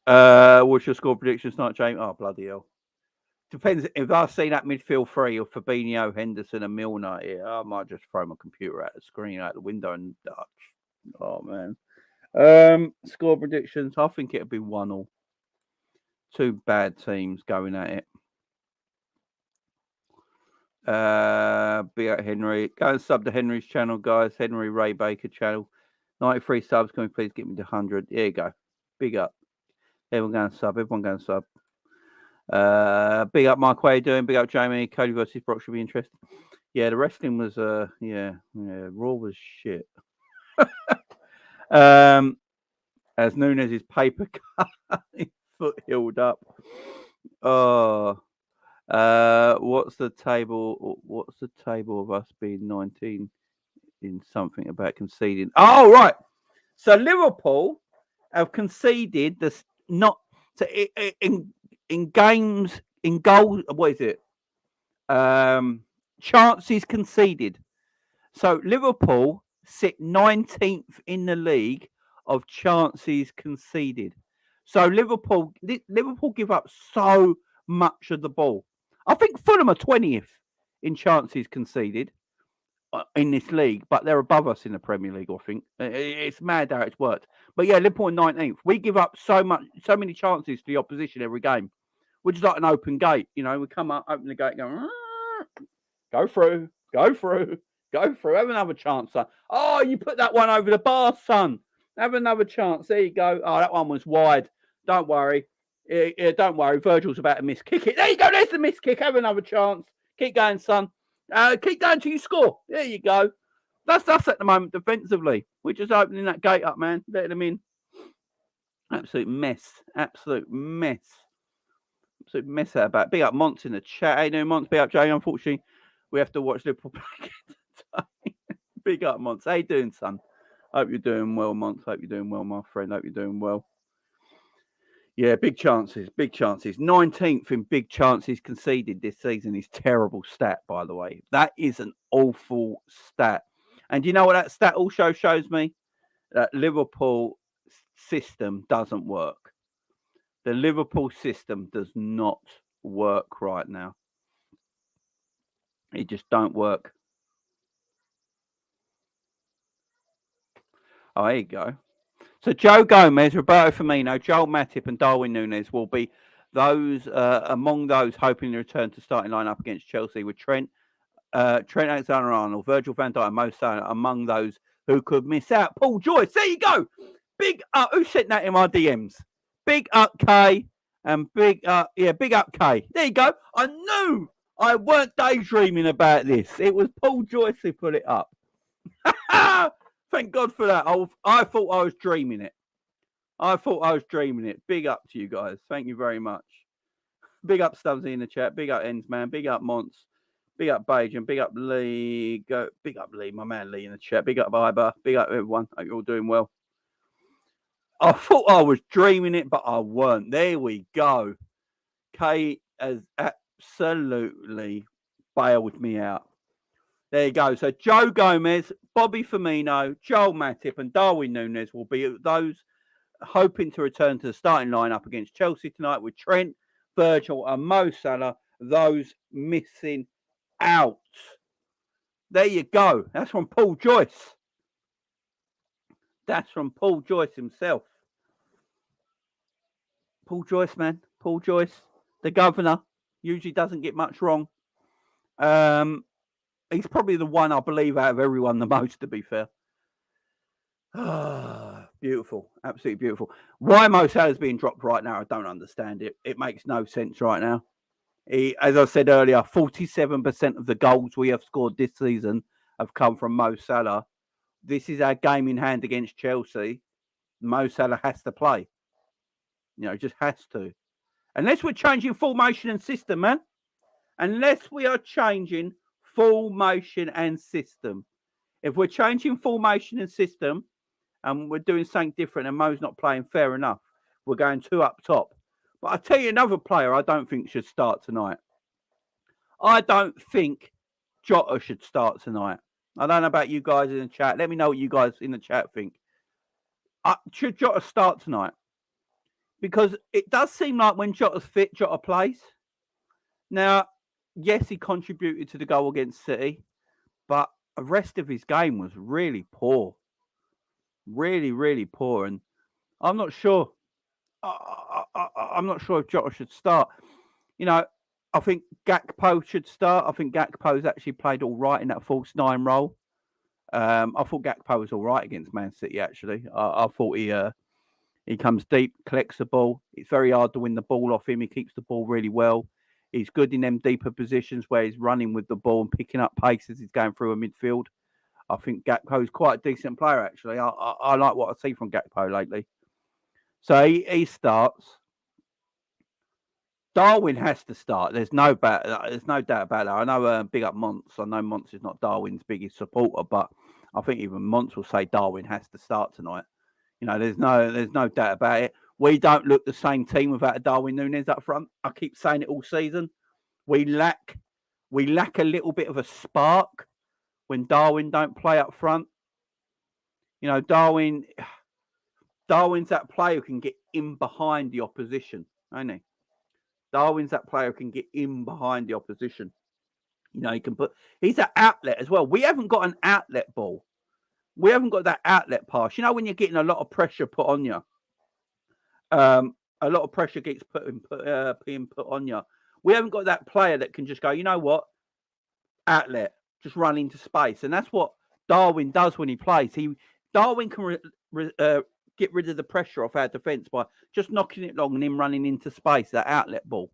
What's your score predictions tonight, James? Oh, bloody hell. Depends. If I see that midfield 3 of Fabinho, Henderson and Milner here, I might just throw my computer out the screen, out the window and Dutch. Oh, man. Score predictions. I think it'll be 1-1. 2 bad teams going at it. Be at Henry. Go and sub to Henry's channel, guys. Henry Ray Baker channel. 93 subs. Can we please get me to 100? There you go. Big up. Everyone go and sub. Big up, Mike. How you doing? Big up, Jamie. Cody versus Brock should be interesting. Yeah, the wrestling was Raw was shit. As Nunes' paper cut, his foot healed up. Oh, what's the table? What's the table of us being 19 in something about conceding? Oh, right. So Liverpool have conceded this not in games in goals. What is it? Chances conceded. So Liverpool sit 19th in the league of chances conceded. So Liverpool give up so much of the ball. I think Fulham are 20th in chances conceded in this league, but they're above us in the Premier League, I think. It's mad how it's worked. But yeah, Liverpool are 19th. We give up so many chances to the opposition every game, which is like an open gate. We come up, open the gate, go through, have another chance, son. Oh, you put that one over the bar, son. Have another chance. There you go. Oh, that one was wide. Don't worry. Don't worry. Virgil's about to miss kick it. There you go. There's the miss kick. Have another chance. Keep going, son. Keep going till you score. There you go. That's us at the moment defensively. We're just opening that gate up, man. Letting them in. Absolute mess. So mess that about. Big up Monts in the chat. Hey, no Monts. Big up Jay. Unfortunately, we have to watch Liverpool play again today. Big up Monts. How you doing, son? Hope you're doing well, Monts. Hope you're doing well, my friend. Hope you're doing well. Yeah, big chances. Big chances. 19th in big chances conceded this season is terrible stat, by the way. That is an awful stat. And you know what that stat also shows me? That Liverpool system doesn't work. The Liverpool system does not work right now. It just don't work. Oh, there you go. So Joe Gomez, Roberto Firmino, Joel Matip and Darwin Núñez will be those among those hoping to return to starting lineup against Chelsea, with Trent Alexander-Arnold, Virgil van Dijk and Mo Salah among those who could miss out. Paul Joyce, there you go. Big up. Who sent that in my DMs? Big up K and big up K. There you go. I knew I weren't daydreaming about this. It was Paul Joyce who put it up. Thank God for that. I thought I was dreaming it. Big up to you guys. Thank you very much. Big up Stubbsy in the chat. Big up Ensman. Big up Monts. Big up Bajan. Big up Lee. Big up Lee, my man Lee in the chat. Big up Iber. Big up everyone. Hope you're all doing well. I thought I was dreaming it, but I weren't. There we go. Kate has absolutely bailed me out. There you go. So Joe Gomez, Bobby Firmino, Joel Matip and Darwin Núñez will be those hoping to return to the starting lineup against Chelsea tonight, with Trent, Virgil and Mo Salah, those missing out. There you go. That's from Paul Joyce. That's from Paul Joyce himself. Paul Joyce, man. Paul Joyce, the governor, usually doesn't get much wrong. He's probably the one I believe out of everyone the most, to be fair. Beautiful. Absolutely beautiful. Why Mo Salah's being dropped right now, I don't understand it. It makes no sense right now. As I said earlier, 47% of the goals we have scored this season have come from Mo Salah. This is our game in hand against Chelsea. Mo Salah has to play. Just has to. Unless we're changing formation and system, man. Unless we are changing formation and system. If we're changing formation and system and we're doing something different and Mo's not playing, fair enough. We're going 2 up top. But I tell you another player I don't think should start tonight. I don't think Jota should start tonight. I don't know about you guys in the chat. Let me know what you guys in the chat think. Should Jota start tonight? Because it does seem like when Jota's fit, Jota plays. Now, yes, he contributed to the goal against City, but the rest of his game was really poor. Really, really poor. And I'm not sure. I'm not sure if Jota should start. I think Gakpo should start. I think Gakpo's actually played all right in that false 9 role. I thought Gakpo was all right against Man City, actually. I thought he comes deep, collects the ball. It's very hard to win the ball off him. He keeps the ball really well. He's good in them deeper positions where he's running with the ball and picking up pace as he's going through a midfield. I think Gakpo's quite a decent player, actually. I like what I see from Gakpo lately. So he starts. Darwin has to start. There's no doubt about that. I know big up Monts. I know Monts is not Darwin's biggest supporter, but I think even Monts will say Darwin has to start tonight. There's no doubt about it. We don't look the same team without a Darwin Núñez up front. I keep saying it all season. We lack a little bit of a spark when Darwin don't play up front. Darwin's that player who can get in behind the opposition, ain't he? Darwin's that player who can get in behind the opposition. He's an outlet as well. We haven't got an outlet ball. We haven't got that outlet pass. When you're getting a lot of pressure put on you, a lot of pressure gets being put on you. We haven't got that player that can just go, you know what, outlet, just run into space. And that's what Darwin does when he plays. Darwin can get rid of the pressure off our defence by just knocking it long and him running into space, that outlet ball.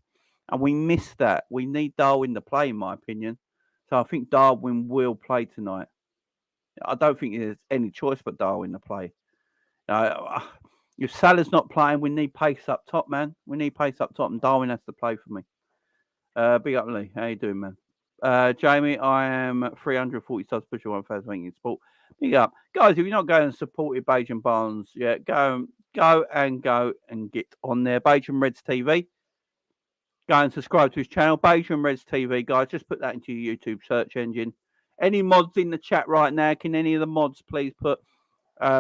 And we miss that. We need Darwin to play, in my opinion. So I think Darwin will play tonight. I don't think there's any choice but Darwin to play. If Salah's not playing, we need pace up top, man. We need pace up top, and Darwin has to play for me. Big up, Lee. How you doing, man? Jamie, I am 340 subs, pushing 1,000 making sport. Big up, guys. If you're not going to support Bajan Barnes, yeah, go and get on there. Bajan Reds TV. Go and subscribe to his channel, Bajan Reds TV, guys. Just put that into your YouTube search engine. Any mods in the chat right now? Can any of the mods please put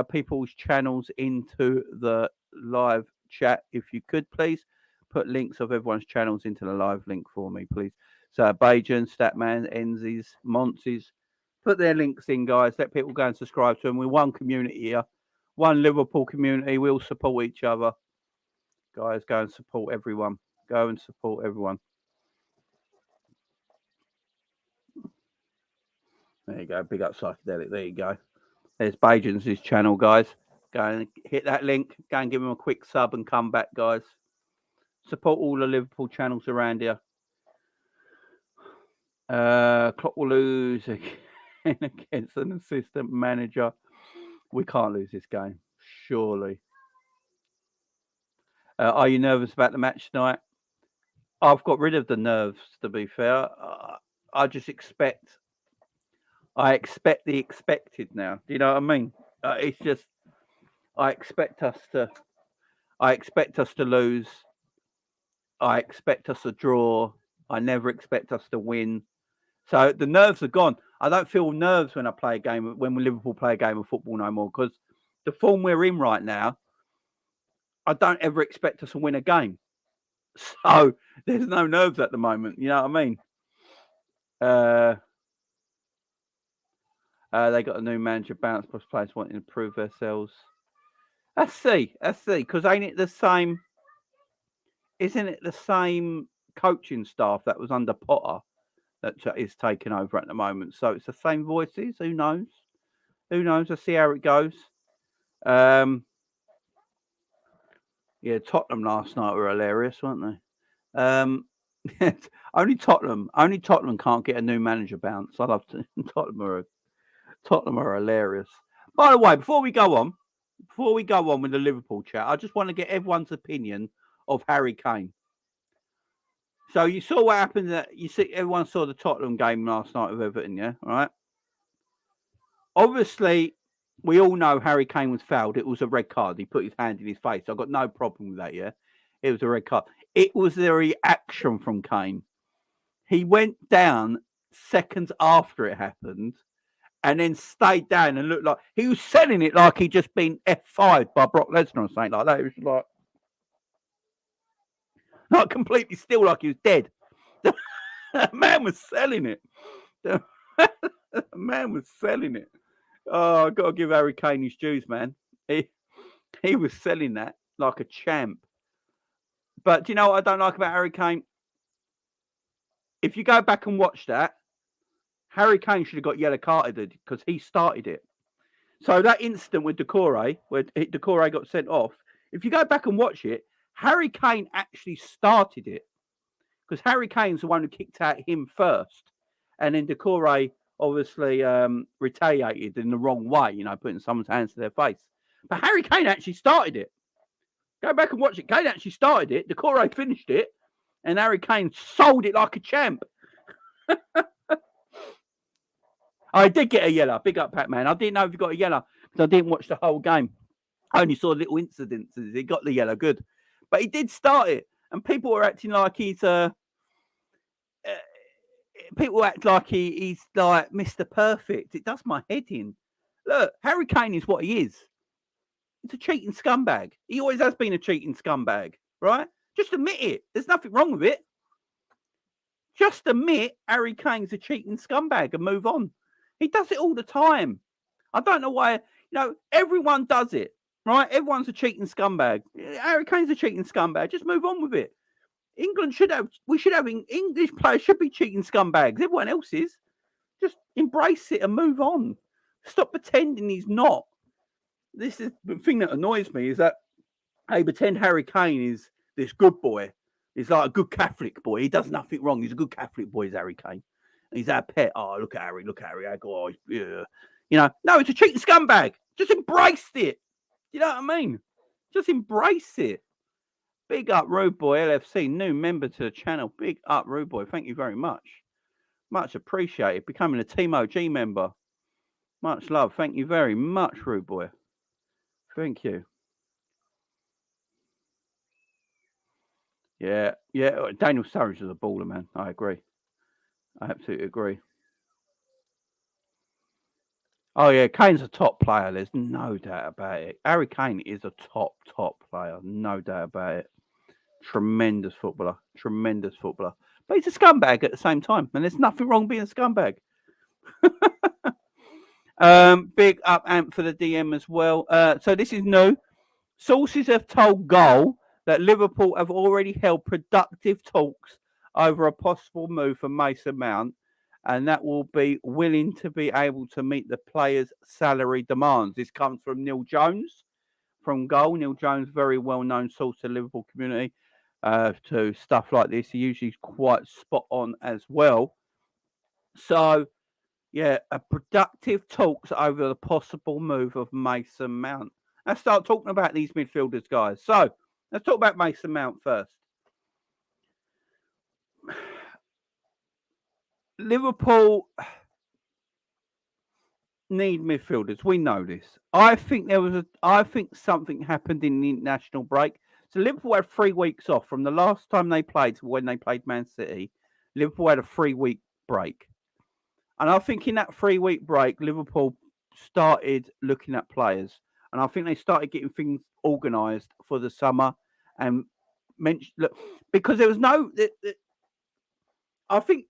people's channels into the live chat? If you could, please put links of everyone's channels into the live link for me, please. So Bajan, Statman, Enzies, Montsies, put their links in, guys. Let people go and subscribe to them. We're one community here, one Liverpool community. We all support each other. Guys, go and support everyone. Go and support everyone. There you go. Big up Psychedelic. There you go. There's Bajan's channel, guys. Go and hit that link. Go and give him a quick sub and come back, guys. Support all the Liverpool channels around here. Klopp will lose against an assistant manager. We can't lose this game, surely. Are you nervous about the match tonight? I've got rid of the nerves, to be fair. I just expect the expected now. Do you know what I mean? It's just I expect us to lose. I expect us to draw. I never expect us to win. So the nerves are gone. I don't feel nerves when Liverpool play a game of football no more, because the form we're in right now, I don't ever expect us to win a game. So there's no nerves at the moment. You know what I mean? They got a new manager, bounce plus players wanting to prove themselves. Let's see. Because ain't it the same? Isn't it the same coaching staff that was under Potter that is taking over at the moment? So it's the same voices. Who knows? Let's see how it goes. Yeah, Tottenham last night were hilarious, weren't they? Only Tottenham can't get a new manager bounce. I love to. Tottenham are hilarious. By the way, before we go on with the Liverpool chat, I just want to get everyone's opinion of Harry Kane. So you saw what happened. Everyone saw the Tottenham game last night with Everton, yeah, all right. Obviously, we all know Harry Kane was fouled. It was a red card. He put his hand in his face. I've got no problem with that, yeah. It was a red card. It was the reaction from Kane. He went down seconds after it happened and then stayed down and looked like he was selling it like he'd just been F5'd by Brock Lesnar or something like that. It was like not completely still, like he was dead. The man was selling it. The man was selling it. Oh, I've got to give Harry Kane his dues, man. He was selling that like a champ. But do you know what I don't like about Harry Kane? If you go back and watch that, Harry Kane should have got yellow carded because he started it. So that incident with Decore, where Decore got sent off, if you go back and watch it, Harry Kane actually started it because Harry Kane's the one who kicked out him first, and then Decore obviously retaliated in the wrong way, putting someone's hands to their face. But Harry Kane actually started it. Go back and watch it. Kane actually started it. Decore finished it, and Harry Kane sold it like a champ. I did get a yellow. Big up, Pac-Man. I didn't know if you got a yellow because I didn't watch the whole game. I only saw little incidences. He got the yellow, good. But he did start it, and people were acting like he's people act like he's like Mr. Perfect. It does my head in. Look, Harry Kane is what he is. He's a cheating scumbag. He always has been a cheating scumbag, right? Just admit it. There's nothing wrong with it. Just admit Harry Kane's a cheating scumbag and move on. He does it all the time. I don't know why. Everyone does it, right? Everyone's a cheating scumbag. Harry Kane's a cheating scumbag. Just move on with it. English players should be cheating scumbags. Everyone else is. Just embrace it and move on. Stop pretending he's not. This is the thing that annoys me is that they pretend Harry Kane is this good boy. He's like a good Catholic boy. He does nothing wrong. He's a good Catholic boy, is Harry Kane. And he's our pet. Oh, look at Harry. Oh, yeah. No, it's a cheating scumbag. Just embraced it. You know what I mean? Just embrace it. Big up, Rude Boy LFC, new member to the channel. Big up, Rude Boy. Thank you very much. Much appreciated. Becoming a Team OG member. Much love. Thank you very much, Rude Boy. Thank you. Yeah. Daniel Sturridge is a baller, man. I agree. I absolutely agree. Oh, yeah. Kane's a top player. There's no doubt about it. Harry Kane is a top player. No doubt about it. Tremendous footballer. But he's a scumbag at the same time. And there's nothing wrong being a scumbag. Big up Ant for the DM as well. So this is new. Sources have told Goal that Liverpool have already held productive talks over a possible move for Mason Mount, and that will be willing to be able to meet the players' salary demands. This comes from Neil Jones from Goal. Neil Jones, very well-known source to the Liverpool community to stuff like this. He usually is quite spot on as well. So, yeah, a productive talks over the possible move of Mason Mount. Let's start talking about these midfielders, guys. So, let's talk about Mason Mount first. Liverpool need midfielders. We know this. I think something happened in the international break. So Liverpool had 3 weeks off from the last time they played to when they played Man City. Liverpool had a 3-week break. And I think in that 3-week break, Liverpool started looking at players. And I think they started getting things organised for the summer. And because there was no... I think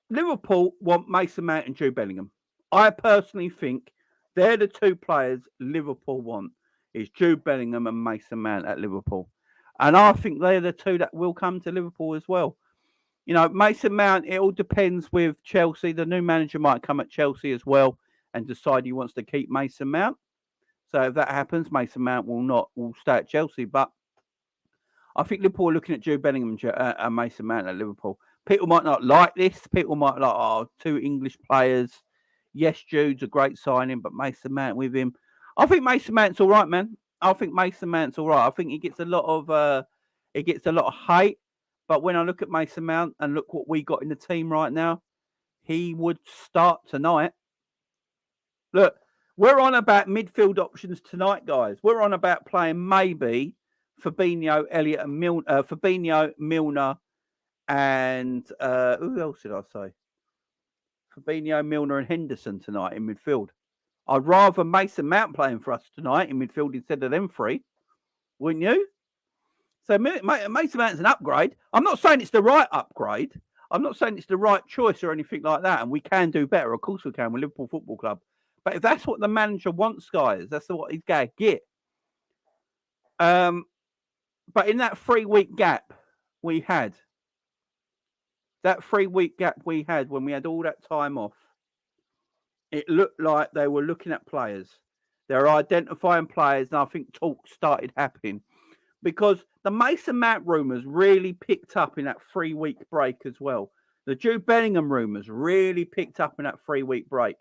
Liverpool want Mason Mount and Jude Bellingham. I personally think they're the 2 players Liverpool want. Is Jude Bellingham and Mason Mount at Liverpool. And I think they're the 2 that will come to Liverpool as well. You know, Mason Mount, it all depends with Chelsea. The new manager might come at Chelsea as well and decide he wants to keep Mason Mount. So if that happens, Mason Mount will stay at Chelsea. But I think Liverpool are looking at Jude Bellingham and Mason Mount at Liverpool. People might not like this. People might like, 2 English players. Yes, Jude's a great signing, but Mason Mount with him. I think Mason Mount's all right, man. I think Mason Mount's all right. I think he gets a lot of hate. But when I look at Mason Mount and look what we got in the team right now, he would start tonight. Look, we're on about midfield options tonight, guys. We're on about playing maybe Fabinho, Elliott, and Milner. Fabinho, Milner, and who else did I say? Fabinho, Milner, and Henderson tonight in midfield. I'd rather Mason Mount playing for us tonight in midfield instead of them 3. Wouldn't you? So Mason Mount's an upgrade. I'm not saying it's the right upgrade. I'm not saying it's the right choice or anything like that. And we can do better. Of course we can with Liverpool Football Club. But if that's what the manager wants, guys, that's what he's going to get. But in that 3-week gap we had, when we had all that time off, it looked like they were looking at players. They're identifying players, and I think talks started happening. Because the Mason Mount rumours really picked up in that 3-week break as well. The Jude Bellingham rumours really picked up in that 3-week break.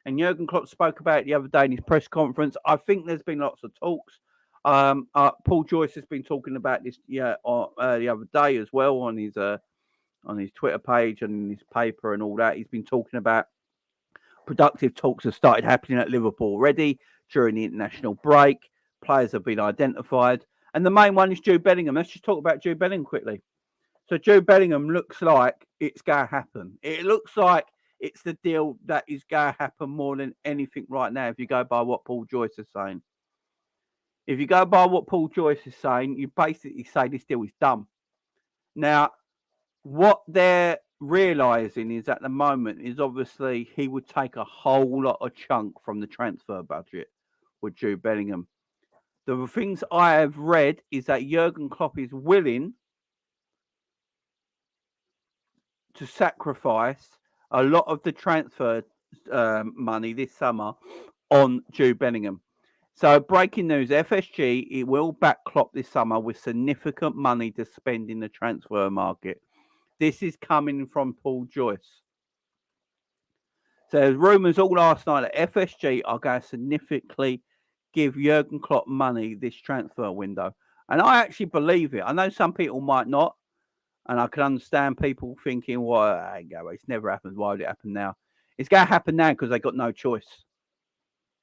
And Jurgen Klopp spoke about it the other day in his press conference. I think there's been lots of talks. Paul Joyce has been talking about this the other day as well on his Twitter page and in his paper and all that. He's been talking about productive talks have started happening at Liverpool already during the international break. Players have been identified. And the main one is Jude Bellingham. Let's just talk about Jude Bellingham quickly. So Jude Bellingham looks like it's going to happen. It looks like it's the deal that is going to happen more than anything right now if you go by what Paul Joyce is saying. If you go by what Paul Joyce is saying, you basically say this deal is done. Now, what they're realising is at the moment is obviously he would take a whole lot of chunk from the transfer budget with Jude Bellingham. The things I have read is that Jurgen Klopp is willing to sacrifice a lot of the transfer money this summer on Jude Bellingham. So breaking news, FSG, it will back Klopp this summer with significant money to spend in the transfer market. This is coming from Paul Joyce. So there's rumours all last night that FSG are going to significantly give Jurgen Klopp money this transfer window. And I actually believe it. I know some people might not. And I can understand people thinking, well, it's never happened. Why would it happen now? It's going to happen now because they've got no choice.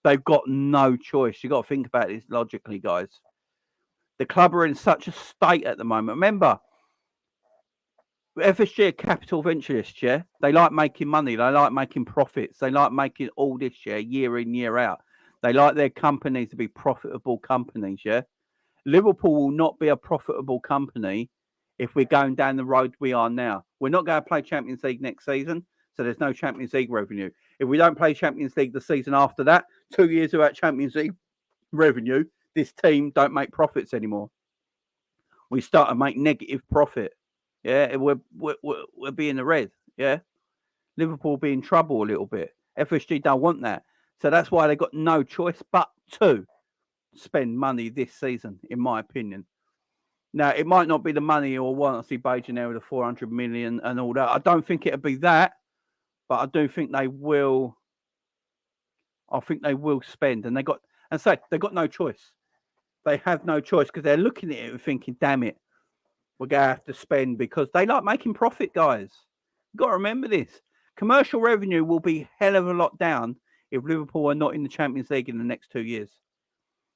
They've got no choice. You've got to think about this logically, guys. The club are in such a state at the moment. Remember, FSG are capital venturists, yeah? They like making money. They like making profits. They like making all this, yeah, year in, year out. They like their companies to be profitable companies, yeah? Liverpool will not be a profitable company if we're going down the road we are now. We're not going to play Champions League next season, so there's no Champions League revenue. If we don't play Champions League the season after that, 2 years without Champions League revenue, this team don't make profits anymore. We start to make negative profit. Yeah, we're be in the red. Yeah, Liverpool will be in trouble a little bit. FSG don't want that, so that's why they got no choice but to spend money this season, in my opinion. Now, it might not be the money or want to see Beijing there with the 400 million and all that. I don't think it'll be that, but I do think they will. I think they will spend, and they've got no choice. They have no choice because they're looking at it and thinking, "Damn it, we're going to have to spend," because they like making profit, guys. You've got to remember this. Commercial revenue will be hell of a lot down if Liverpool are not in the Champions League in the next 2 years.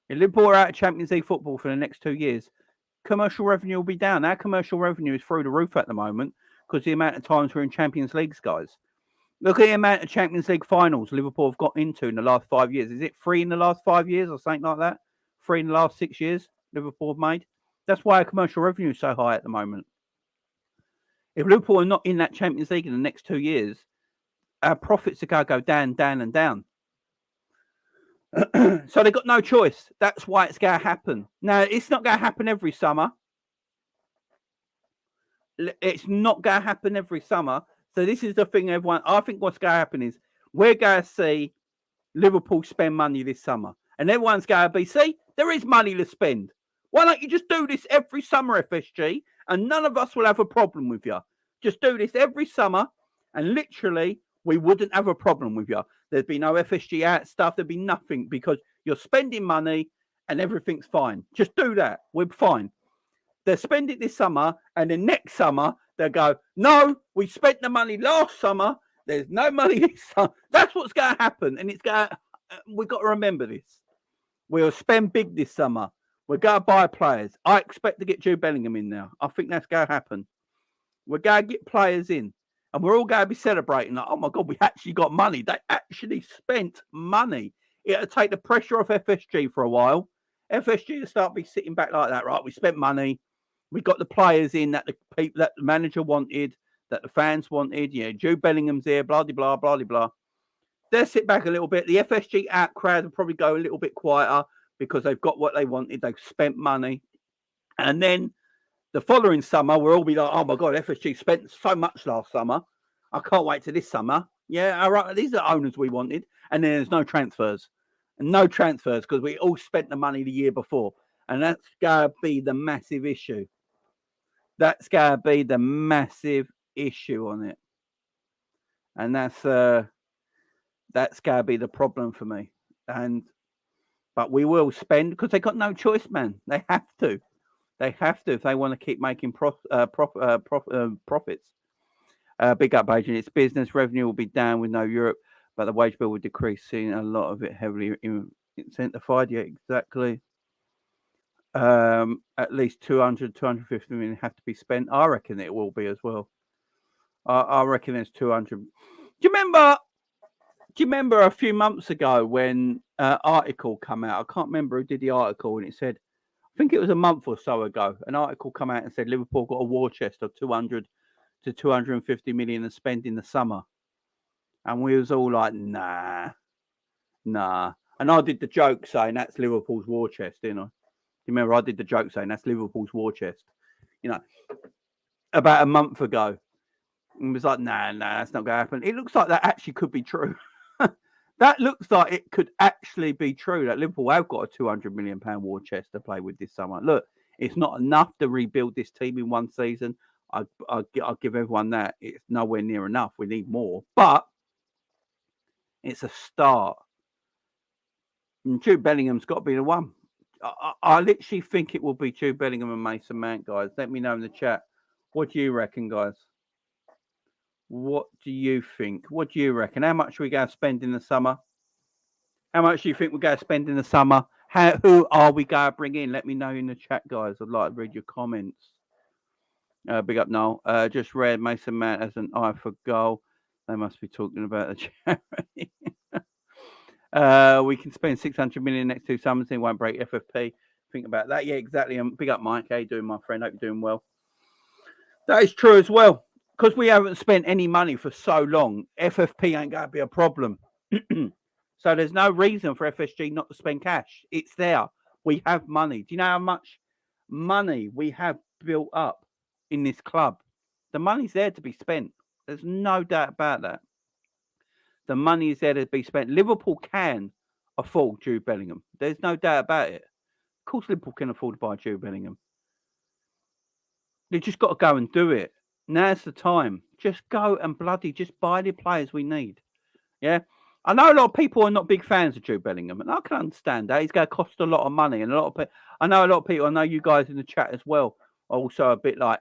If Liverpool are out of Champions League football for the next 2 years, commercial revenue will be down. Our commercial revenue is through the roof at the moment because the amount of times we're in Champions Leagues, guys. Look at the amount of Champions League finals Liverpool have got into in the last 5 years. Is it 3 in the last 5 years or something like that? 3 in the last 6 years Liverpool have made. That's why our commercial revenue is so high at the moment. If Liverpool are not in that Champions League in the next 2 years, our profits are going to go down, down and down. So they've got no choice. That's why it's going to happen. Now, it's not going to happen every summer. It's not going to happen every summer. So this is the thing, everyone. I think what's going to happen is we're going to see Liverpool spend money this summer. And everyone's going to be, see, there is money to spend. Why don't you just do this every summer, FSG? And none of us will have a problem with you. Just do this every summer. And literally, we wouldn't have a problem with you. There'd be no FSG out stuff. There'd be nothing because you're spending money and everything's fine. Just do that. We're fine. They'll spend it this summer and then next summer they'll go, no, we spent the money last summer. There's no money this summer. That's what's going to happen. And we've got to remember this. We'll spend big this summer. We're going to buy players. I expect to get Jude Bellingham in now. I think that's going to happen. We're going to get players in. And we're all going to be celebrating like, oh, my God, we actually got money. They actually spent money. It'll take the pressure off FSG for a while. FSG will start be sitting back like that, right? We spent money. We got the players in that the manager wanted, that the fans wanted. Yeah, Jude Bellingham's there, blah, blah, blah, blah, blah. They'll sit back a little bit. The FSG out crowd will probably go a little bit quieter because they've got what they wanted. They've spent money. And then the following summer, we'll all be like, oh, my God, FSG spent so much last summer. I can't wait to this summer. Yeah, all right, these are owners we wanted. And then there's no transfers. And no transfers because we all spent the money the year before. And that's going to be the massive issue. That's going to be the massive issue on it. And that's going to be the problem for me. But we will spend because they got no choice, man. They have to. They have to if they want to keep making profits. Big up, Beijing. Its business revenue will be down with no Europe, but the wage bill will decrease, seeing a lot of it heavily incentivized. Yeah, exactly. At least 250 million have to be spent. I reckon it will be as well. I reckon there's 200. Do you remember a few months ago when an article come out? I can't remember who did the article, and it said, I think it was a month or so ago, an article come out and said Liverpool got a war chest of 200 to 250 million to spend in the summer. And we was all like, nah. And I did the joke saying that's Liverpool's war chest, didn't I? You remember I did the joke saying that's Liverpool's war chest, about a month ago. And it was like, nah, that's not going to happen. It looks like that actually could be true. That looks like it could actually be true that Liverpool have got a £200 million war chest to play with this summer. Look, it's not enough to rebuild this team in one season. I'll give everyone that. It's nowhere near enough. We need more. But it's a start. And Jude Bellingham's got to be the one. I literally think it will be Jude Bellingham and Mason Mount, guys. Let me know in the chat. What do you reckon, guys? What do you think? What do you reckon? How much are we going to spend in the summer? How much do you think we're going to spend in the summer? Who are we going to bring in? Let me know in the chat, guys. I'd like to read your comments. Big up, Noel. Just read Mason Mount as an eye for goal. They must be talking about the charity. We can spend 600 million next 2 summers and won't break FFP. Think about that. Yeah, exactly. Big up, Mike. How you doing, my friend? Hope you're doing well. That is true as well. Because we haven't spent any money for so long, FFP ain't going to be a problem. So there's no reason for FSG not to spend cash. It's there. We have money. Do you know how much money we have built up in this club? The money's there to be spent. There's no doubt about that. The money is there to be spent. Liverpool can afford Jude Bellingham. There's no doubt about it. Of course, Liverpool can afford to buy Jude Bellingham. They just got to go and do it. Now's the time. Just go and just buy the players we need. Yeah. I know a lot of people are not big fans of Jude Bellingham, and I can understand that. He's going to cost a lot of money, and I know a lot of people. I know you guys in the chat as well are also a bit like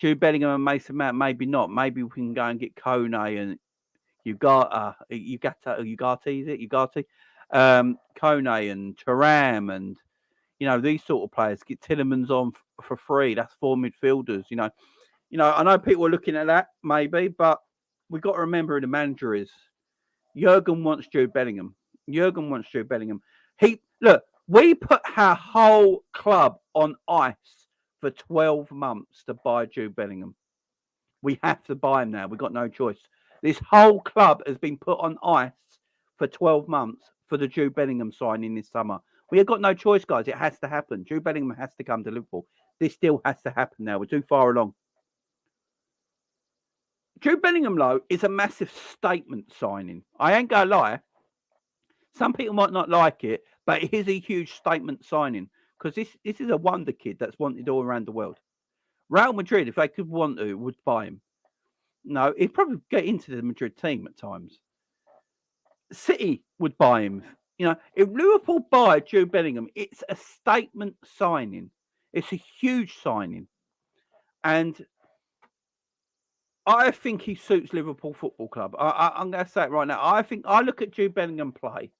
Jude Bellingham and Mason Mount. Maybe not. Maybe we can go and get Kone and Ugarte, Kone and Thuram, and these sort of players. Get Tillemans on for free. That's 4 midfielders. I know people are looking at that maybe, but we've got to remember who the manager is. Jurgen wants Jude Bellingham. We put our whole club on ice for 12 months to buy Jude Bellingham. We have to buy him now. We've got no choice. This whole club has been put on ice for 12 months for the Jude Bellingham signing this summer. We have got no choice, guys. It has to happen. Jude Bellingham has to come to Liverpool. This still has to happen now. We're too far along. Jude Bellingham, though, is a massive statement signing. I ain't going to lie. Some people might not like it, but it is a huge statement signing because this is a wonder kid that's wanted all around the world. Real Madrid, if they could want to, would buy him. No, he'd probably get into the Madrid team at times. City would buy him. If Liverpool buy Jude Bellingham, it's a statement signing. It's a huge signing. And I think he suits Liverpool Football Club. I'm going to say it right now. I look at Jude Bellingham play.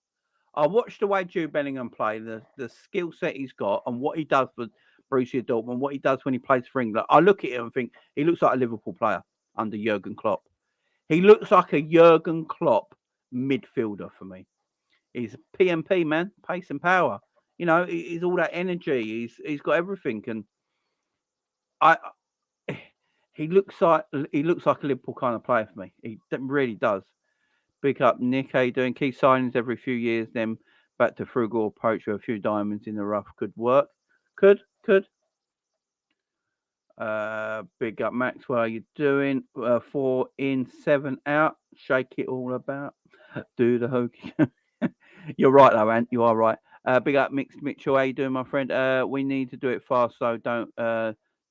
I watch the way Jude Bellingham play, the skill set he's got, and what he does for Borussia Dortmund, what he does when he plays for England. I look at him and think he looks like a Liverpool player under Jurgen Klopp. He looks like a Jurgen Klopp midfielder for me. He's a PMP, man, pace and power. He's all that energy. He's got everything, and he looks like a Liverpool kind of player for me. He really does. Big up, Nick. How you doing? Key signings every few years, then back to frugal approach with a few diamonds in the rough. Could work. Could. Big up, Maxwell. How you doing? 4 in, 7 out. Shake it all about. Do the hokey. You're right, though, Ant. You are right. Big up, Mixed Mitchell. How you doing, my friend? We need to do it fast, so don't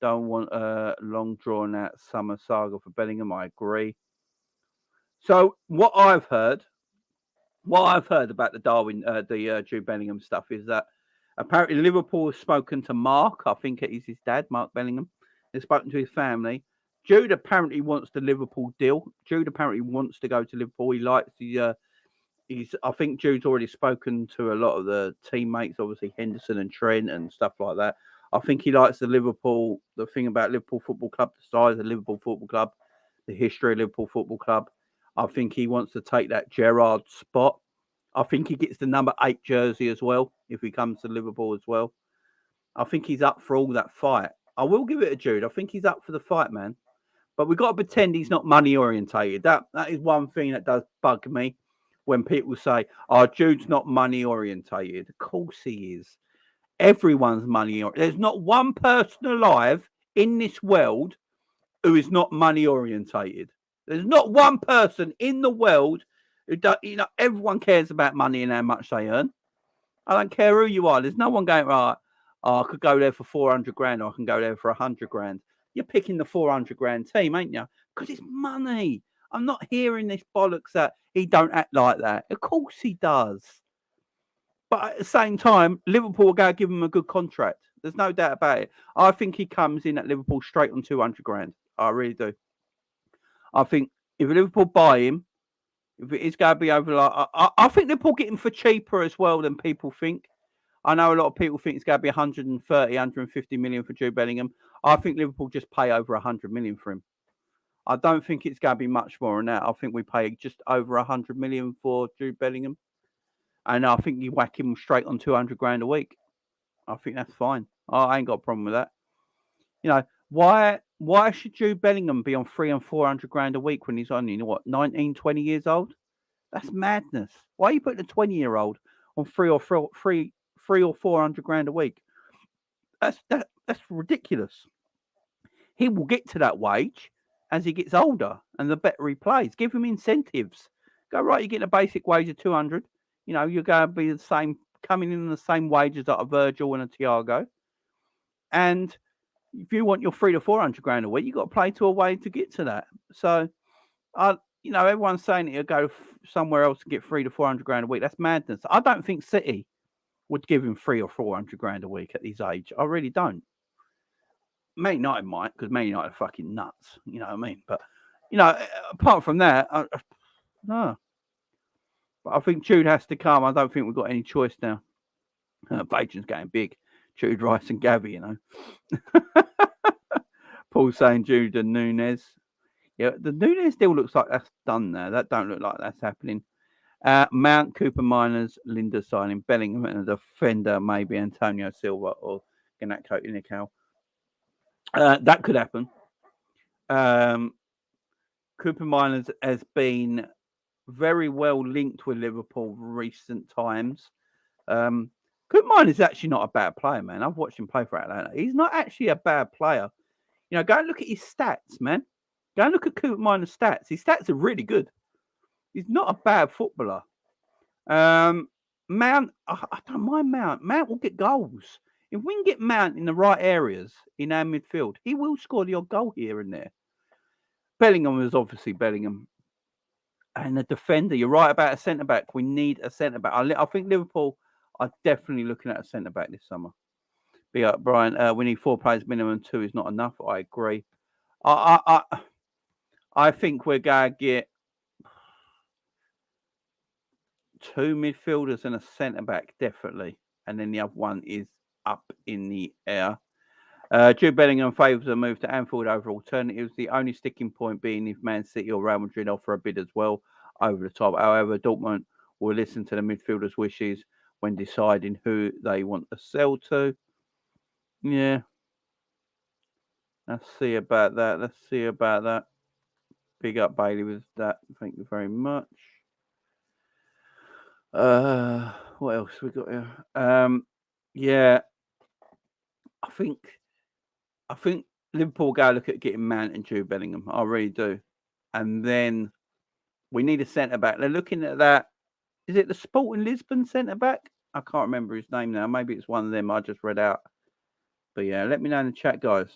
want a long drawn out summer saga for Bellingham. I agree. So what I've heard about the Jude Bellingham stuff is that apparently Liverpool has spoken to Mark. I think it is his dad, Mark Bellingham. They've spoken to his family. Jude apparently wants the Liverpool deal. Jude apparently wants to go to Liverpool. He likes I think Jude's already spoken to a lot of the teammates, obviously Henderson and Trent and stuff like that. I think he likes the thing about Liverpool Football Club, the size of Liverpool Football Club, the history of Liverpool Football Club. I think he wants to take that Gerrard spot. I think he gets the number 8 jersey as well if he comes to Liverpool as well. I think he's up for all that fight. I will give it to Jude. I think he's up for the fight, man. But we've got to pretend he's not money orientated. That is one thing that does bug me when people say, "Oh, Jude's not money orientated." Of course he is. Everyone's money orientated. There's not one person alive in this world who is not money orientated. There's not one person in the world who does. Everyone cares about money and how much they earn. I don't care who you are. There's no one going, right, I could go there for 400 grand or I can go there for 100 grand. You're picking the 400 grand team, ain't you? Because it's money. I'm not hearing this bollocks that he don't act like that. Of course he does. But at the same time, Liverpool are going to give him a good contract. There's no doubt about it. I think he comes in at Liverpool straight on 200 grand. I really do. I think if Liverpool buy him, if it is going to be over, like I think Liverpool get him for cheaper as well than people think. I know a lot of people think it's going to be 130, 150 million for Jude Bellingham. I think Liverpool just pay over 100 million for him. I don't think it's going to be much more than that. I think we pay just over 100 million for Jude Bellingham. And I think you whack him straight on 200 grand a week. I think that's fine. I ain't got a problem with that. You know, why should Jude Bellingham be on 300 and 400 grand a week when he's only, 19, 20 years old? That's madness. Why are you putting a 20-year-old on 300 or 400 grand a week? That's ridiculous. He will get to that wage as he gets older and the better he plays. Give him incentives. Go, right, you're getting a basic wage of 200. You know, you're going to be the same, coming in the same wages that a Virgil and a Thiago. And if you want your 300 to 400 grand a week, you've got to play to a way to get to that. So, everyone's saying that you'll go somewhere else to get 300 to 400 grand a week. That's madness. I don't think City would give him 300 or 400 grand a week at his age. I really don't. Man United might, because Man United are fucking nuts. You know what I mean? But, apart from that, no. But I think Jude has to come. I don't think we've got any choice now. Bajan's getting big. Jude, Rice and Gabby, Paul saying Jude and Nunes. Yeah, the Nunes deal looks like that's done now. That don't look like that's happening. Mount, Cooper Miners, Linda signing, Bellingham and a defender, maybe Antonio Silva or Ganatko Inikau. That could happen. Cooper Miners has been very well linked with Liverpool recent times. Cooper Miners is actually not a bad player, man. I've watched him play for Atlanta. He's not actually a bad player. Go and look at his stats, man. Go and look at Cooper Miners' stats. His stats are really good. He's not a bad footballer. Mount, I don't mind Mount. Mount will get goals. If we can get Mount in the right areas in our midfield, he will score the odd goal here and there. Bellingham is obviously Bellingham. And the defender, you're right about a centre-back. We need a centre-back. I think Liverpool are definitely looking at a centre-back this summer. Be up, Brian. We need 4 players minimum. 2 is not enough. I agree. I think we're going to get 2 midfielders and a centre-back, definitely. And then the other one is up in the air. Jude Bellingham favours a move to Anfield over alternatives. The only sticking point being if Man City or Real Madrid offer a bid as well over the top. However, Dortmund will listen to the midfielders' wishes when deciding who they want to sell to. Yeah. Let's see about that. Big up Bailey with that. Thank you very much. What else we got here? Yeah. I think Liverpool go look at getting Mount and Jude Bellingham. I really do. And then we need a centre-back. They're looking at that. Is it the Sporting Lisbon centre-back? I can't remember his name now. Maybe it's one of them I just read out. But yeah, let me know in the chat, guys.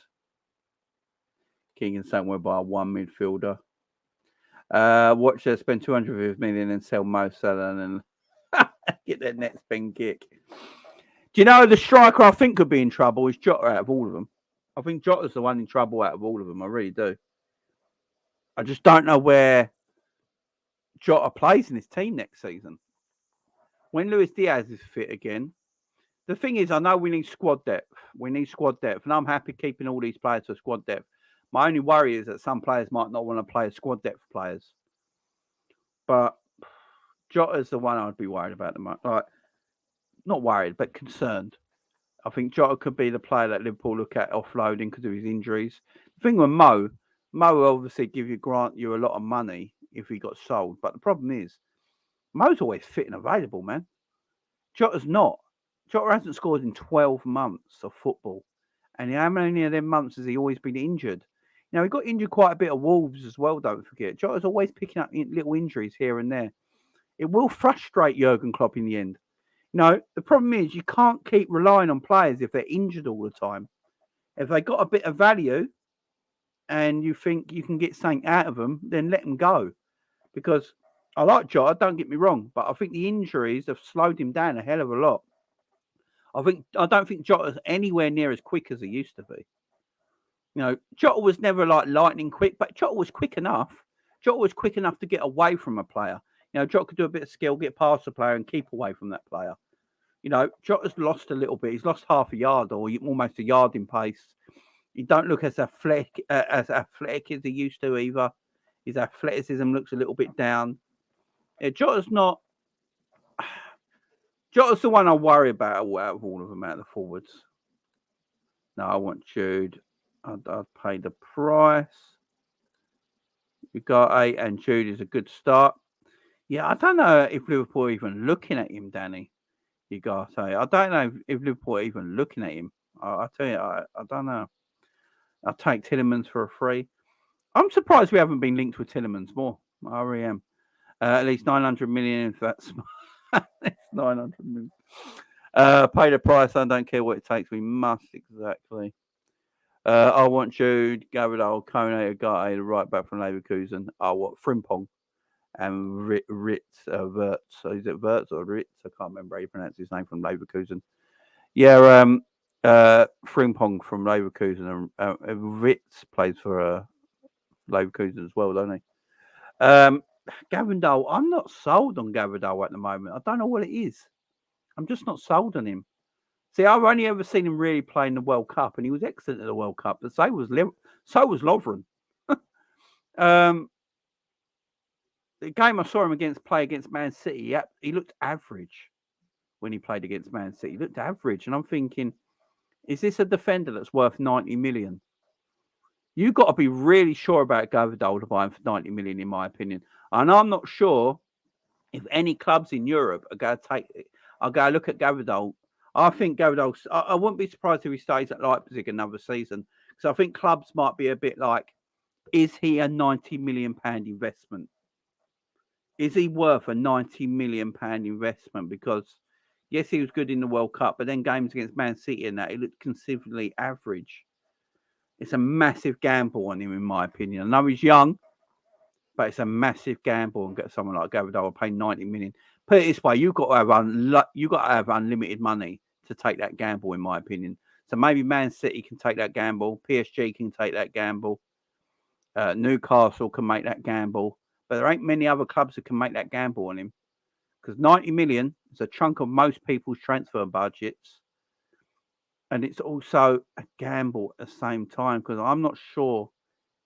King and somewhere by 1 midfielder. Watch her spend 250 million and sell Mo Salah and get that net spin kick. Do you know the striker I think could be in trouble is Jota out of all of them? I think Jota's the one in trouble out of all of them. I really do. I just don't know where Jota plays in his team next season. When Luis Diaz is fit again, the thing is, I know we need squad depth. And I'm happy keeping all these players for squad depth. My only worry is that some players might not want to play as squad depth players. But Jota's the one I'd be worried about the most. Like, not worried, but concerned. I think Jota could be the player that Liverpool look at offloading because of his injuries. The thing with Mo will obviously grant you a lot of money if he got sold. But the problem is, Mo's always fit and available, man. Jota's not. Jota hasn't scored in 12 months of football. And how many of them months has he always been injured? He got injured quite a bit at Wolves as well, don't forget. Jota's always picking up little injuries here and there. It will frustrate Jurgen Klopp in the end. The problem is you can't keep relying on players if they're injured all the time. If they got a bit of value and you think you can get something out of them, then let them go. Because I like Jota, don't get me wrong, but I think the injuries have slowed him down a hell of a lot. I don't think Jota's anywhere near as quick as he used to be. You know, Jota was never like lightning quick, but Jota was quick enough. Jota was quick enough to get away from a player. You know, Jota could do a bit of skill, get past the player, and keep away from that player. You know, Jota's lost a little bit. He's lost half a yard or almost a yard in pace. He don't look as athletic as he used to either. His athleticism looks a little bit down. Yeah, Jota's not. Jota's the one I worry about out of all of them, out of the forwards. No, I want Jude. I'd pay the price. You got 8, and Jude is a good start. Yeah, I don't know if Liverpool are even looking at him, Danny. You gotta say, I don't know if Liverpool are even looking at him. I tell you, I don't know. I'll take Tielemans for a free. I'm surprised we haven't been linked with Tielemans more. I really am. At least 900 million, if that's 900 million. Pay the price. I don't care what it takes. We must, exactly. I want Jude, Gabriel, Kone, Agate, the right back from Leverkusen. I want Frimpong and Ritz, Wirtz. Is it Wirtz or Ritz? I can't remember how you pronounce his name from Leverkusen. Yeah, Frimpong from Leverkusen. Ritz plays for Leverkusen as well, don't he? Gavendal, I'm not sold on Gavendal at the moment. I don't know what it is. I'm just not sold on him. See, I've only ever seen him really play in the World Cup, and he was excellent at the World Cup. But so was Lovren. The game I saw him play against Man City, he looked average when he played against Man City. He looked average, and I'm thinking, is this a defender that's worth 90 million? You've got to be really sure about Gavendal to buy him for 90 million, in my opinion. And I'm not sure if any clubs in Europe are going to take it. I'll go look at Gavendal. I think Gavendal, I wouldn't be surprised if he stays at Leipzig another season. Because I think clubs might be a bit like, is he a £90 million investment? Is he worth a £90 million investment? Because, yes, he was good in the World Cup, but then games against Man City and that, he looked considerably average. It's a massive gamble on him, in my opinion. I know he's young, but it's a massive gamble and get someone like Gavendal pay 90 million. Put it this way, you've got to have unlimited money to take that gamble, in my opinion. So maybe Man City can take that gamble, PSG can take that gamble, Newcastle can make that gamble, but there ain't many other clubs that can make that gamble on him. Because 90 million is a chunk of most people's transfer budgets. And it's also a gamble at the same time, because I'm not sure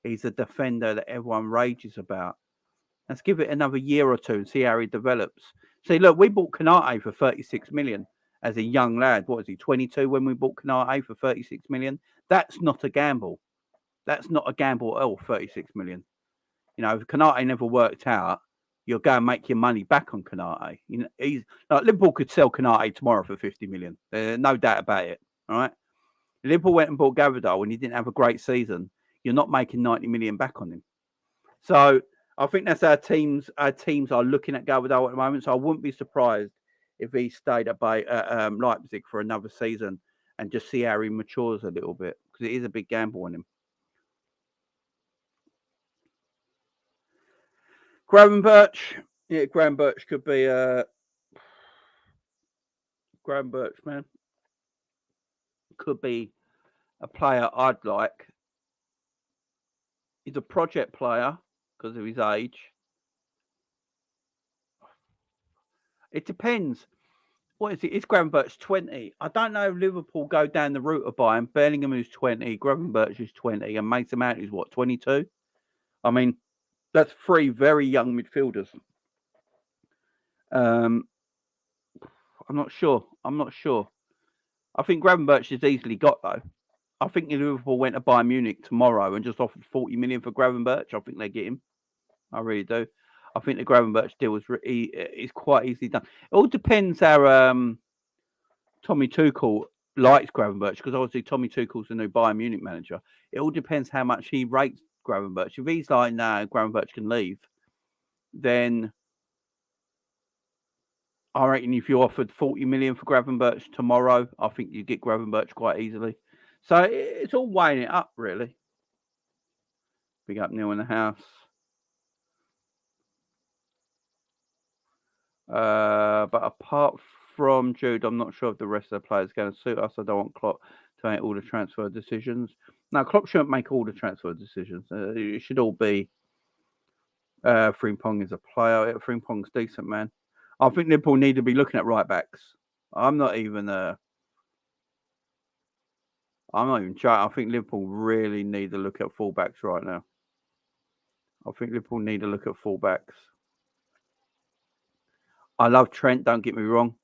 he's a defender that everyone rages about. Let's give it another year or two and see how he develops. See, look, we bought Konate for 36 million as a young lad. What was he, 22 when we bought Konate for 36 million? That's not a gamble. That's not a gamble at all, 36 million. You know, if Konate never worked out, you'll go and make your money back on Konate. You know, Liverpool could sell Konate tomorrow for 50 million. No doubt about it. All right. Liverpool went and bought Gavendal when he didn't have a great season. You're not making 90 million back on him. So I think that's our teams are looking at Gavendal at the moment. So I wouldn't be surprised if he stayed at Leipzig for another season and just see how he matures a little bit, because it is a big gamble on him. Gravenberch. Yeah, Gravenberch could be Gravenberch, man. Could be a player I'd like. He's a project player because of his age. It depends. What is it? Is Gravenberch 20? I don't know if Liverpool go down the route of buying Bellingham, who's 20, Gravenberch is 20, and Mason Mount is what, 22? I mean, that's 3 very young midfielders. I'm not sure. I think Gravenberch is easily got, though. I think if Liverpool went to Bayern Munich tomorrow and just offered 40 million for Gravenberch, I think they get him. I really do. I think the Gravenberch deal is quite easily done. It all depends how Tommy Tuchel likes Gravenberch, because obviously Tommy Tuchel's the new Bayern Munich manager. It all depends how much he rates Gravenberch. If he's like, no, Gravenberch can leave, then I reckon if you offered 40 million for Gravenberch tomorrow, I think you get Gravenberch quite easily. So it's all weighing it up, really. Big up Neil in the house. But apart from Jude, I'm not sure if the rest of the players are going to suit us. I don't want Klopp to make all the transfer decisions. No, Klopp shouldn't make all the transfer decisions. It should all be Frimpong is a player. Frimpong's decent, man. I think Liverpool need to be looking at right backs. I'm not even joking. I think Liverpool really need to look at fullbacks right now. I think Liverpool need to look at fullbacks. I love Trent, don't get me wrong.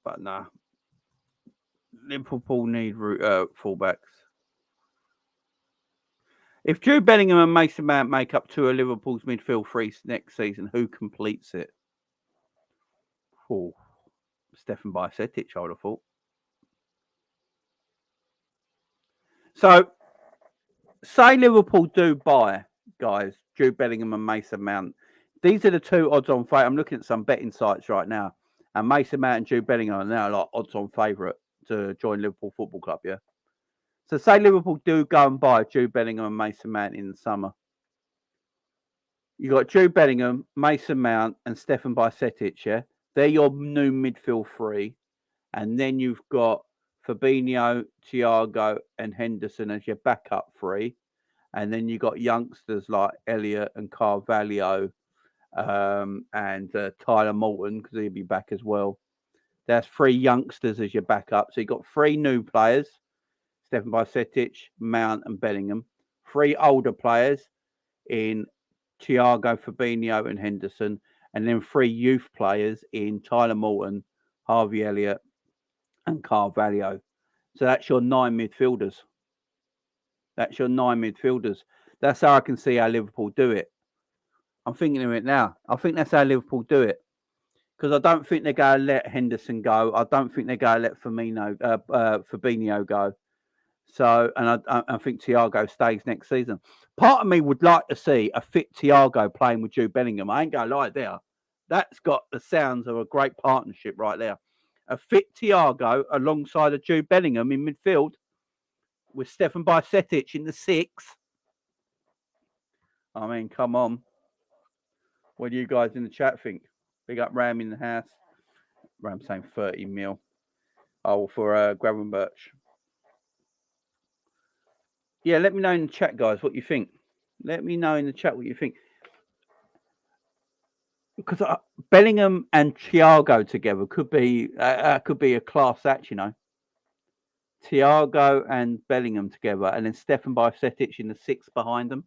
But nah. Liverpool need fullbacks. If Jude Bellingham and Mason Mount make up two of Liverpool's midfield three next season, who completes it? Oh, Stefan Bajcetic, I would have thought. So, say Liverpool do buy, guys, Jude Bellingham and Mason Mount. These are the two odds-on favourite. I'm looking at some betting sites right now. And Mason Mount and Jude Bellingham are now like odds-on favourite to join Liverpool Football Club, yeah? So say Liverpool do go and buy Jude Bellingham and Mason Mount in the summer. You got Jude Bellingham, Mason Mount, and Stefan Bajcetic, yeah? They're your new midfield three. And then you've got Fabinho, Thiago, and Henderson as your backup three. And then you got youngsters like Elliott and Carvalho and Tyler Moulton, because he'll be back as well. That's three youngsters as your backup. So you've got three new players, Stefan Bajcetic, Mount, and Bellingham. Three older players in Thiago, Fabinho, and Henderson. And then three youth players in Tyler Moulton, Harvey Elliott, and Carvalho. So that's your 9 midfielders. That's your 9 midfielders. That's how I can see how Liverpool do it. I'm thinking of it now. I think that's how Liverpool do it. Because I don't think they're going to let Henderson go. I don't think they're going to let Fabinho go. So, and I think Thiago stays next season. Part of me would like to see a fit Thiago playing with Jude Bellingham. I ain't going to lie there. That's got the sounds of a great partnership right there. A fit Thiago alongside a Jude Bellingham in midfield with Stefan Bajcetic in the 6. I mean, come on. What do you guys in the chat think? Big up Ram in the house. Ram saying 30 mil. Oh, for Gravenberch. Yeah, let me know in the chat, guys, what you think. Let me know in the chat what you think. Because Bellingham and Thiago together could be a class act, you know. Thiago and Bellingham together, and then Stefan Bajcetic in the 6 behind them.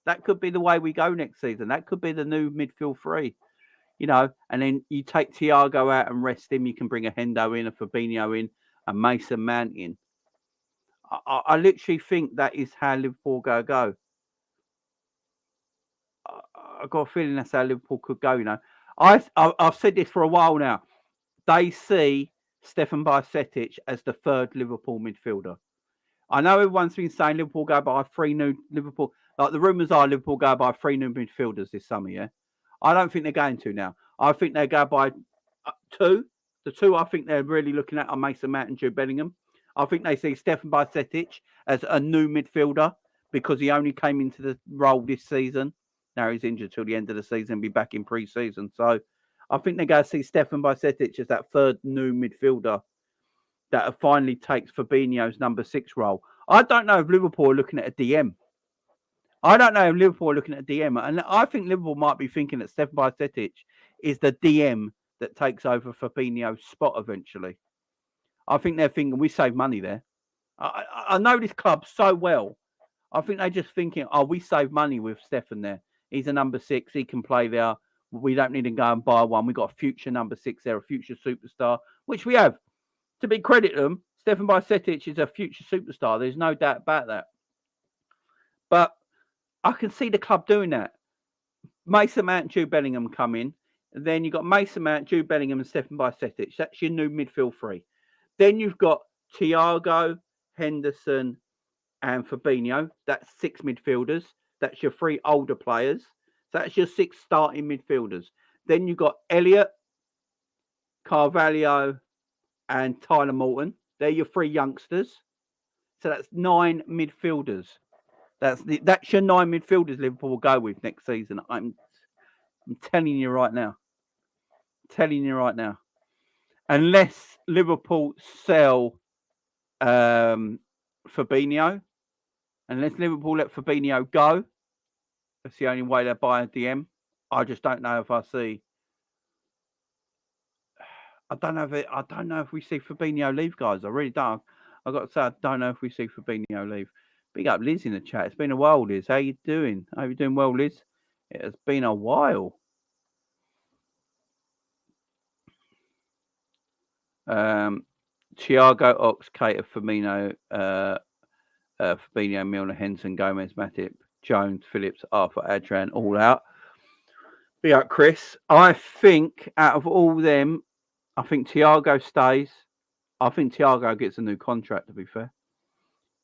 That could be the way we go next season. That could be the new midfield three, you know. And then you take Thiago out and rest him. You can bring a Hendo in, a Fabinho in, a Mason Mount in. I literally think that is how Liverpool go. I've got a feeling that's how Liverpool could go, you know. I've said this for a while now. They see Stefan Bajcetic as the third Liverpool midfielder. I know everyone's been saying Liverpool go by 3 new Liverpool. Like the rumours are Liverpool go by 3 new midfielders this summer, yeah? I don't think they're going to now. I think they go by 2. The 2 I think they're really looking at are Mason Mount and Jude Bellingham. I think they see Stefan Bajcetic as a new midfielder because he only came into the role this season. Now he's injured till the end of the season and be back in pre-season. So I think they're going to see Stefan Bajcetic as that third new midfielder that finally takes Fabinho's number 6 role. I don't know if Liverpool are looking at a DM. And I think Liverpool might be thinking that Stefan Bajcetic is the DM that takes over Fabinho's spot eventually. I think they're thinking we save money there. I know this club so well. I think they're just thinking, we save money with Stefan there. He's a number 6. He can play there. We don't need to go and buy one. We've got a future number 6 there, a future superstar, which we have. To be credit them, Stefan Bajcetic is a future superstar. There's no doubt about that. But I can see the club doing that. Mason Mount and Jude Bellingham come in. And then you've got Mason Mount, Jude Bellingham, and Stefan Bajcetic. That's your new midfield three. Then you've got Thiago, Henderson, and Fabinho. That's 6 midfielders. That's your 3 older players. That's your 6 starting midfielders. Then you've got Elliott, Carvalho, and Tyler Moulton. They're your 3 youngsters. So that's 9 midfielders. That's your 9 midfielders Liverpool will go with next season. I'm telling you right now. Unless Liverpool sell Fabinho, unless Liverpool let Fabinho go, that's the only way they're buying DM. I just don't know if I see. I don't know if we see Fabinho leave, guys. I really don't. I've got to say, I don't know if we see Fabinho leave. Big up Liz in the chat. It's been a while, Liz. How you doing? Hope you're doing well, Liz. It has been a while. Thiago, Ox, Cater, Firmino, Fabinho, Milner, Henson, Gomez, Matip, Jones, Phillips, Arthur, Adrian, all out. Big up, Chris. I think out of all them, I think Thiago stays. I think Thiago gets a new contract, to be fair.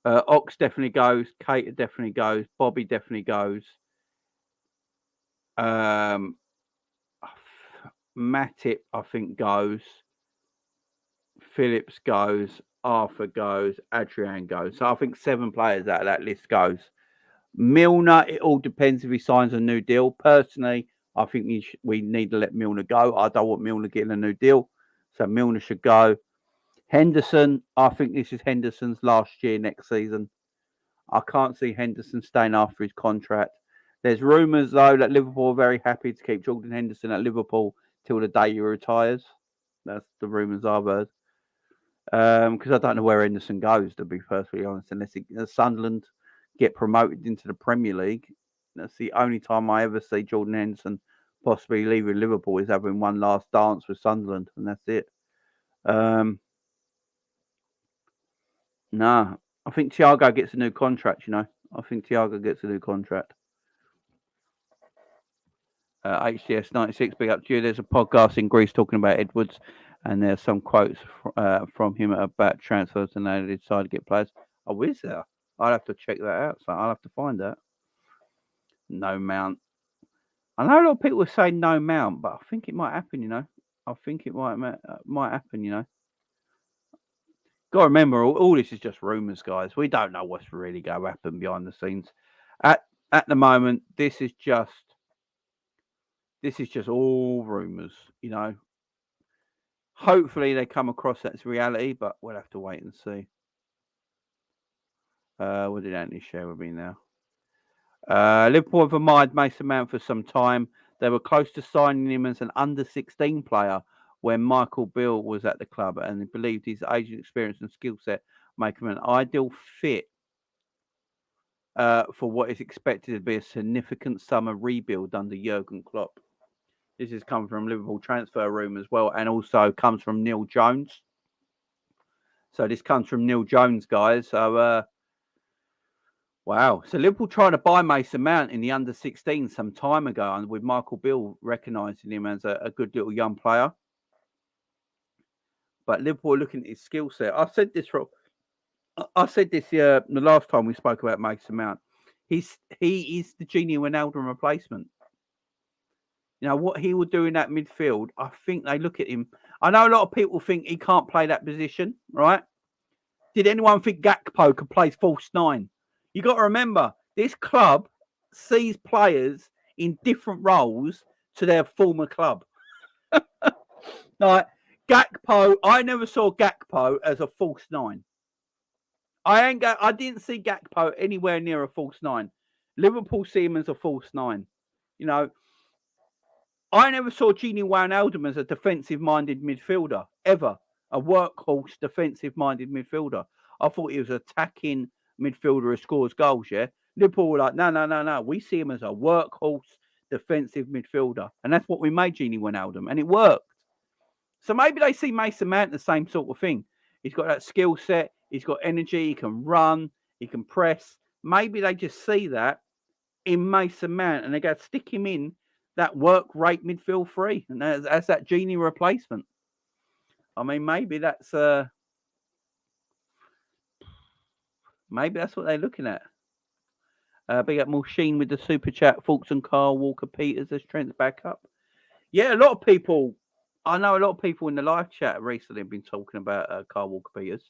Ox definitely goes. Cater definitely goes. Bobby definitely goes. Matip, I think, goes. Phillips goes. Arthur goes. Adrian goes. So I think 7 players out of that list goes. Milner, it all depends if he signs a new deal. Personally, I think we need to let Milner go. I don't want Milner getting a new deal. So Milner should go. Henderson, I think this is Henderson's last year next season. I can't see Henderson staying after his contract. There's rumours, though, that Liverpool are very happy to keep Jordan Henderson at Liverpool till the day he retires. That's the rumours I've heard. Because I don't know where Henderson goes, to be perfectly honest, unless Sunderland get promoted into the Premier League. That's the only time I ever see Jordan Henderson possibly leaving Liverpool is having one last dance with Sunderland, and that's it. No, I think Thiago gets a new contract, I think Thiago gets a new contract. HCS 96, big up to you. There's a podcast in Greece talking about Edwards, and there's some quotes from him about transfers and they decide to get players. Oh, is there? I'll have to check that out. So I'll have to find that. No Mount. I know a lot of people are saying no Mount, but I think it might happen, I think it might happen, Got to remember, all this is just rumours, guys. We don't know what's really going to happen behind the scenes. At the moment, this is just all rumours, Hopefully they come across that as reality, but we'll have to wait and see. What did Anthony share with me now? Liverpool have admired Mason Mount for some time. They were close to signing him as an under-16 player when Michael Beale was at the club, and they believed his age, experience and skill set make him an ideal fit for what is expected to be a significant summer rebuild under Jurgen Klopp. This has come from Liverpool transfer room as well, and also comes from Neil Jones. So this comes from Neil Jones, guys. So, wow. So Liverpool tried to buy Mason Mount in the under-16 some time ago, and with Michael Beale recognising him as a good little young player. But Liverpool are looking at his skill set. I said this the last time we spoke about Mason Mount. He is the Gini Wijnaldum replacement. What he will do in that midfield, I think they look at him. I know a lot of people think he can't play that position, right? Did anyone think Gakpo could play false 9? You got to remember, this club sees players in different roles to their former club. Like Gakpo, I never saw Gakpo as a false 9. I didn't see Gakpo anywhere near a false 9. Liverpool see him as a false 9. I never saw Gini Wijnaldum as a defensive-minded midfielder, ever. A workhorse, defensive-minded midfielder. I thought he was an attacking midfielder who scores goals, yeah? Liverpool were like, no. We see him as a workhorse, defensive midfielder. And that's what we made Gini Wijnaldum, and it worked. So maybe they see Mason Mount the same sort of thing. He's got that skill set. He's got energy. He can run. He can press. Maybe they just see that in Mason Mount, and they go stick him in that work rate midfield 3, and that's that Genie replacement. I mean, maybe that's what they're looking at. Big up Mulsheen with the super chat. Fulks and Carl Walker Peters as Trent's back up. Yeah, a lot of people. I know a lot of people in the live chat recently have been talking about Carl Walker Peters.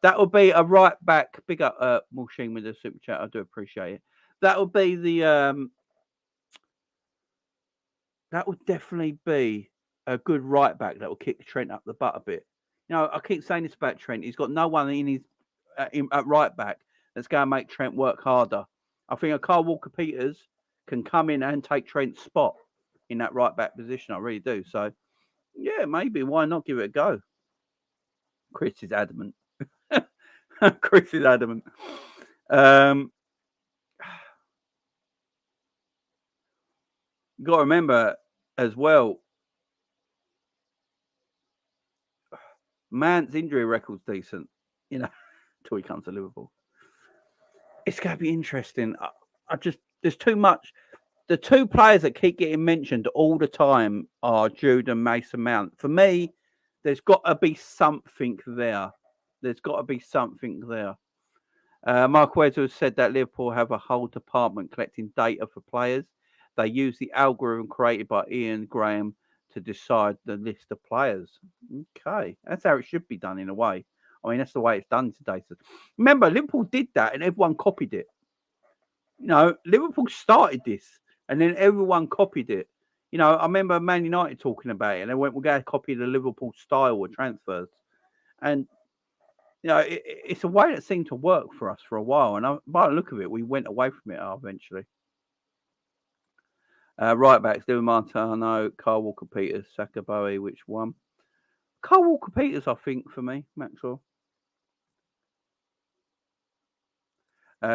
That would be a right back. Big up Mulsheen with the super chat. I do appreciate it. That would be the that would definitely be a good right back that will kick Trent up the butt a bit. I keep saying this about Trent. He's got no one in his at right back that's going to make Trent work harder. I think a Carl Walker Peters can come in and take Trent's spot in that right back position. I really do. So, yeah, maybe. Why not give it a go? Chris is adamant. Chris is adamant. You got to remember as well, Mount's injury record's decent, until he comes to Liverpool. It's going to be interesting. There's too much. The two players that keep getting mentioned all the time are Jude and Mason Mount. For me, there's got to be something there. There's got to be something there. Mark Webb has said that Liverpool have a whole department collecting data for players. They use the algorithm created by Ian Graham to decide the list of players. Okay, that's how it should be done in a way. I mean, that's the way it's done today. So, remember, Liverpool did that and everyone copied it. Liverpool started this and then everyone copied it. I remember Man United talking about it and they went, we're going to copy the Liverpool style of transfers. And, it's a way that seemed to work for us for a while. And by the look of it, we went away from it eventually. Right backs, Dylan Martino, Carl Walker Peters, Saka Bowie, which one? Carl Walker Peters, I think, for me, Maxwell.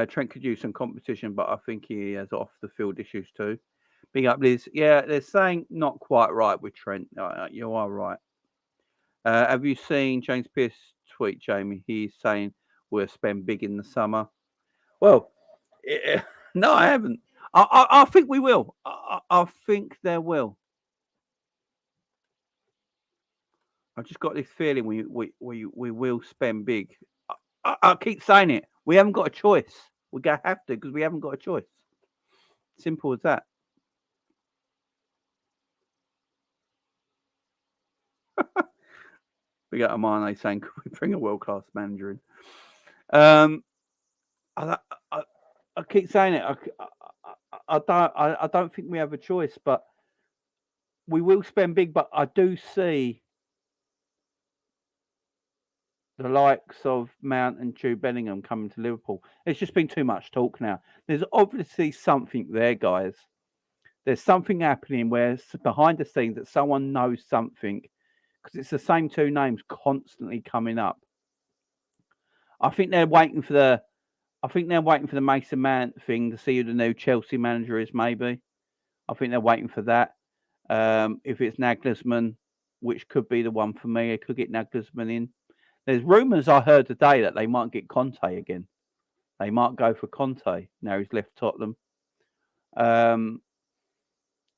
Trent could use some competition, but I think he has off the field issues too. Big up, Liz. Yeah, they're saying not quite right with Trent. You are right. Have you seen James Pearce tweet, Jamie? He's saying we'll spend big in the summer. Well, no, I haven't. I think we will. I think there will. I've just got this feeling we will spend big. I keep saying it. We haven't got a choice. We're going to have to because we haven't got a choice. Simple as that. We got Amane saying, "Could we bring a world-class manager in?" I keep saying it. I don't think we have a choice, but we will spend big. But I do see the likes of Mount and Jude Bellingham coming to Liverpool. It's just been too much talk now. There's obviously something there, guys. There's something happening where behind the scenes that someone knows something because it's the same two names constantly coming up. I think they're waiting for the Mason Mount thing to see who the new Chelsea manager is. Maybe I think they're waiting for that. If it's Nagelsmann, which could be the one for me, it could get Nagelsmann in. There's rumours I heard today that they might get Conte again. They might go for Conte now he's left Tottenham.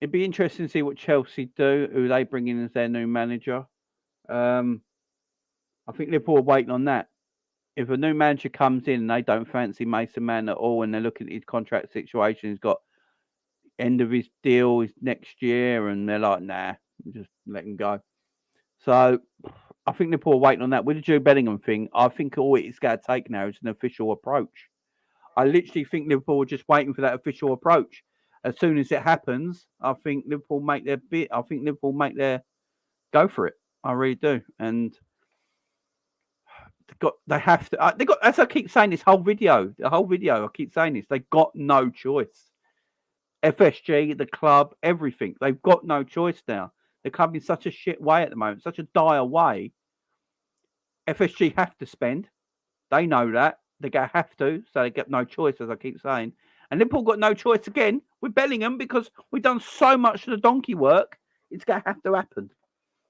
It'd be interesting to see what Chelsea do, who they bring in as their new manager. I think Liverpool are waiting on that. If a new manager comes in and they don't fancy Mason Mount at all and they're looking at his contract situation, he's got end of his deal is next year and they're like, nah, just let him go. So I think Liverpool are waiting on that. With the Jude Bellingham thing, I think all it's going to take now is an official approach. I literally think Liverpool are just waiting for that official approach. As soon as it happens, I think Liverpool make their bit. I think Liverpool make their go for it. I really do. And they have to. They got. As I keep saying, the whole video. I keep saying this. They got no choice. FSG, the club, everything. They've got no choice now. The club in such a shit way at the moment, such a dire way. FSG have to spend. They know that. They're going to have to, so they get no choice, as I keep saying. And Liverpool got no choice again with Bellingham because we've done so much of the donkey work. It's going to have to happen.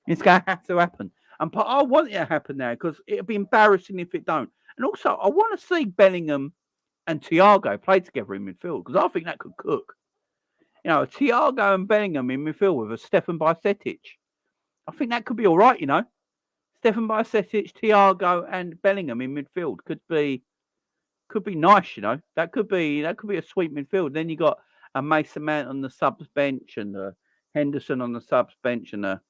It's going to have to happen. And I want it to happen now because it'll be embarrassing if it don't. And also, I want to see Bellingham and Thiago play together in midfield because I think that could cook. Thiago and Bellingham in midfield with a Stefan Bajcetic. I think that could be all right, Stefan Bajcetic, Thiago and Bellingham in midfield could be nice, That could be a sweet midfield. Then you got a Mason Mount on the subs bench and a Henderson on the subs bench and a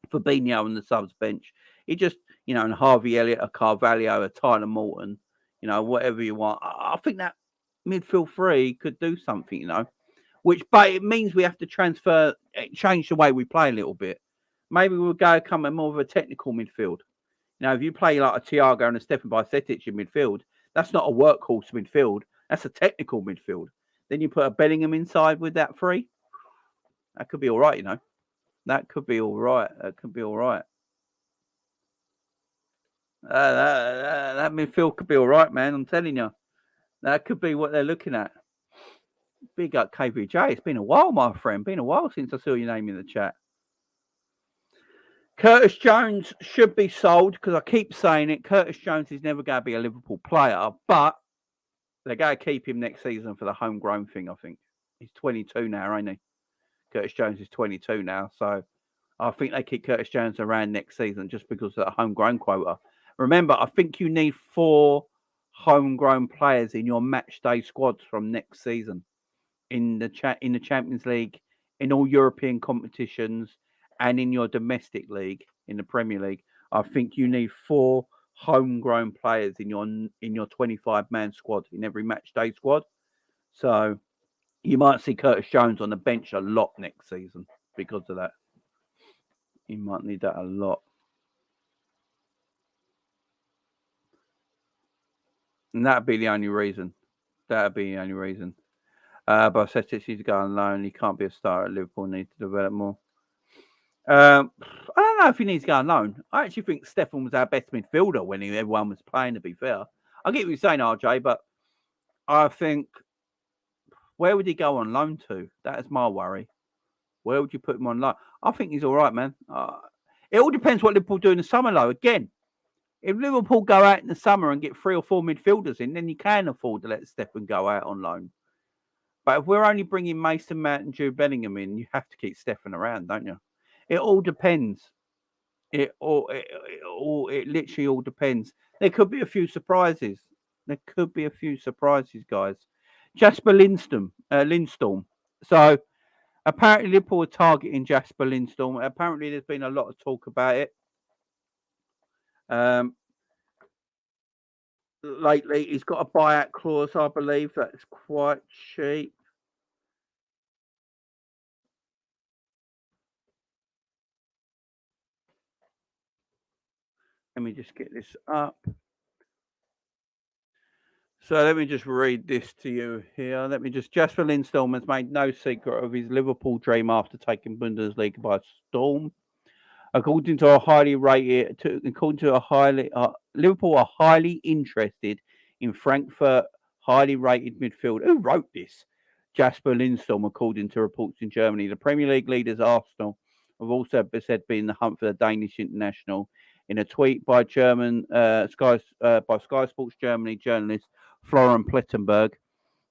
Fabinho on the subs bench. It just, and Harvey Elliott, a Carvalho, a Tyler Morton, whatever you want. I think that midfield three could do something, but it means we have to change the way we play a little bit. Maybe we'll come more of a technical midfield. If you play like a Thiago and a Stefan Bajcetic in midfield, that's not a workhorse midfield. That's a technical midfield. Then you put a Bellingham inside with that three. That could be all right, That could be all right. That midfield could be all right, man. I'm telling you. That could be what they're looking at. Big up KVJ. It's been a while, my friend. Been a while since I saw your name in the chat. Curtis Jones should be sold because I keep saying it. Curtis Jones is never going to be a Liverpool player, but they're going to keep him next season for the homegrown thing, I think. He's 22 now, ain't he? Curtis Jones is 22 now, so I think they keep Curtis Jones around next season just because of the homegrown quota. Remember, I think you need 4 homegrown players in your match day squads from next season in the Champions League, in all European competitions, and in your domestic league, in the Premier League. I think you need 4 homegrown players in your 25-man squad, in every match day squad. So you might see Curtis Jones on the bench a lot next season because of that. You might need that a lot. And that'd be the only reason. But Bajcetic needs to go on loan. He can't be a star at Liverpool. Needs to develop more. I don't know if he needs to go on loan. I actually think Stefan was our best midfielder when everyone was playing, to be fair. I get what you're saying, RJ, but I think, where would he go on loan to? That is my worry. Where would you put him on loan? I think he's all right, man. It all depends what Liverpool do in the summer, though. Again, if Liverpool go out in the summer and get 3 or 4 midfielders in, then you can afford to let Stefan go out on loan. But if we're only bringing Mason Mount and Jude Bellingham in, you have to keep Stefan around, don't you? It all depends. It literally all depends. There could be a few surprises. Guys. Jesper Lindstrom. So apparently Liverpool are targeting Jesper Lindstrom. Apparently there's been a lot of talk about it. Lately, he's got a buyout clause, I believe, that's quite cheap. Let me just get this up. So let me just read this to you here. Jesper Lindstrom has made no secret of his Liverpool dream after taking Bundesliga by storm. According to Liverpool are highly interested in Frankfurt highly rated midfield. Who wrote this? Jesper Lindstrom, according to reports in Germany. The Premier League leaders Arsenal have also said be in the hunt for the Danish international. In a tweet by Sky Sports Germany journalist Florian Plettenberg,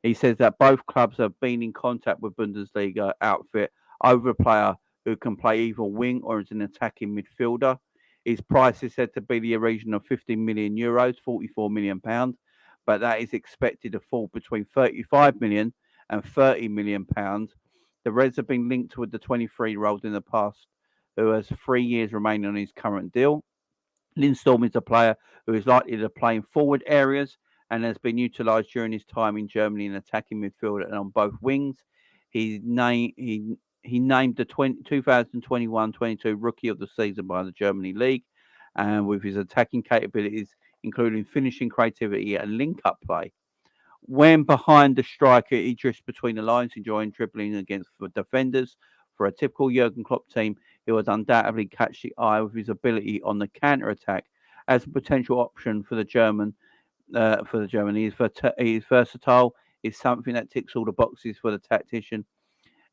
he says that both clubs have been in contact with Bundesliga outfit over a player who can play either wing or as an attacking midfielder. His price is said to be the region of 15 million euros, 44 million pounds, but that is expected to fall between 35 million and 30 million pounds. The Reds have been linked with the 23-year-old in the past, who has 3 years remaining on his current deal. Lindstrom is a player who is likely to play in forward areas and has been utilised during his time in Germany in attacking midfield and on both wings. He named the 2021-22 Rookie of the Season by the Germany League, and with his attacking capabilities, including finishing creativity and link-up play. When behind the striker, he drifts between the lines, enjoying dribbling against the defenders. For a typical Jurgen Klopp team, he would undoubtedly catch the eye with his ability on the counter-attack as a potential option for the German. He's versatile. He's something that ticks all the boxes for the tactician.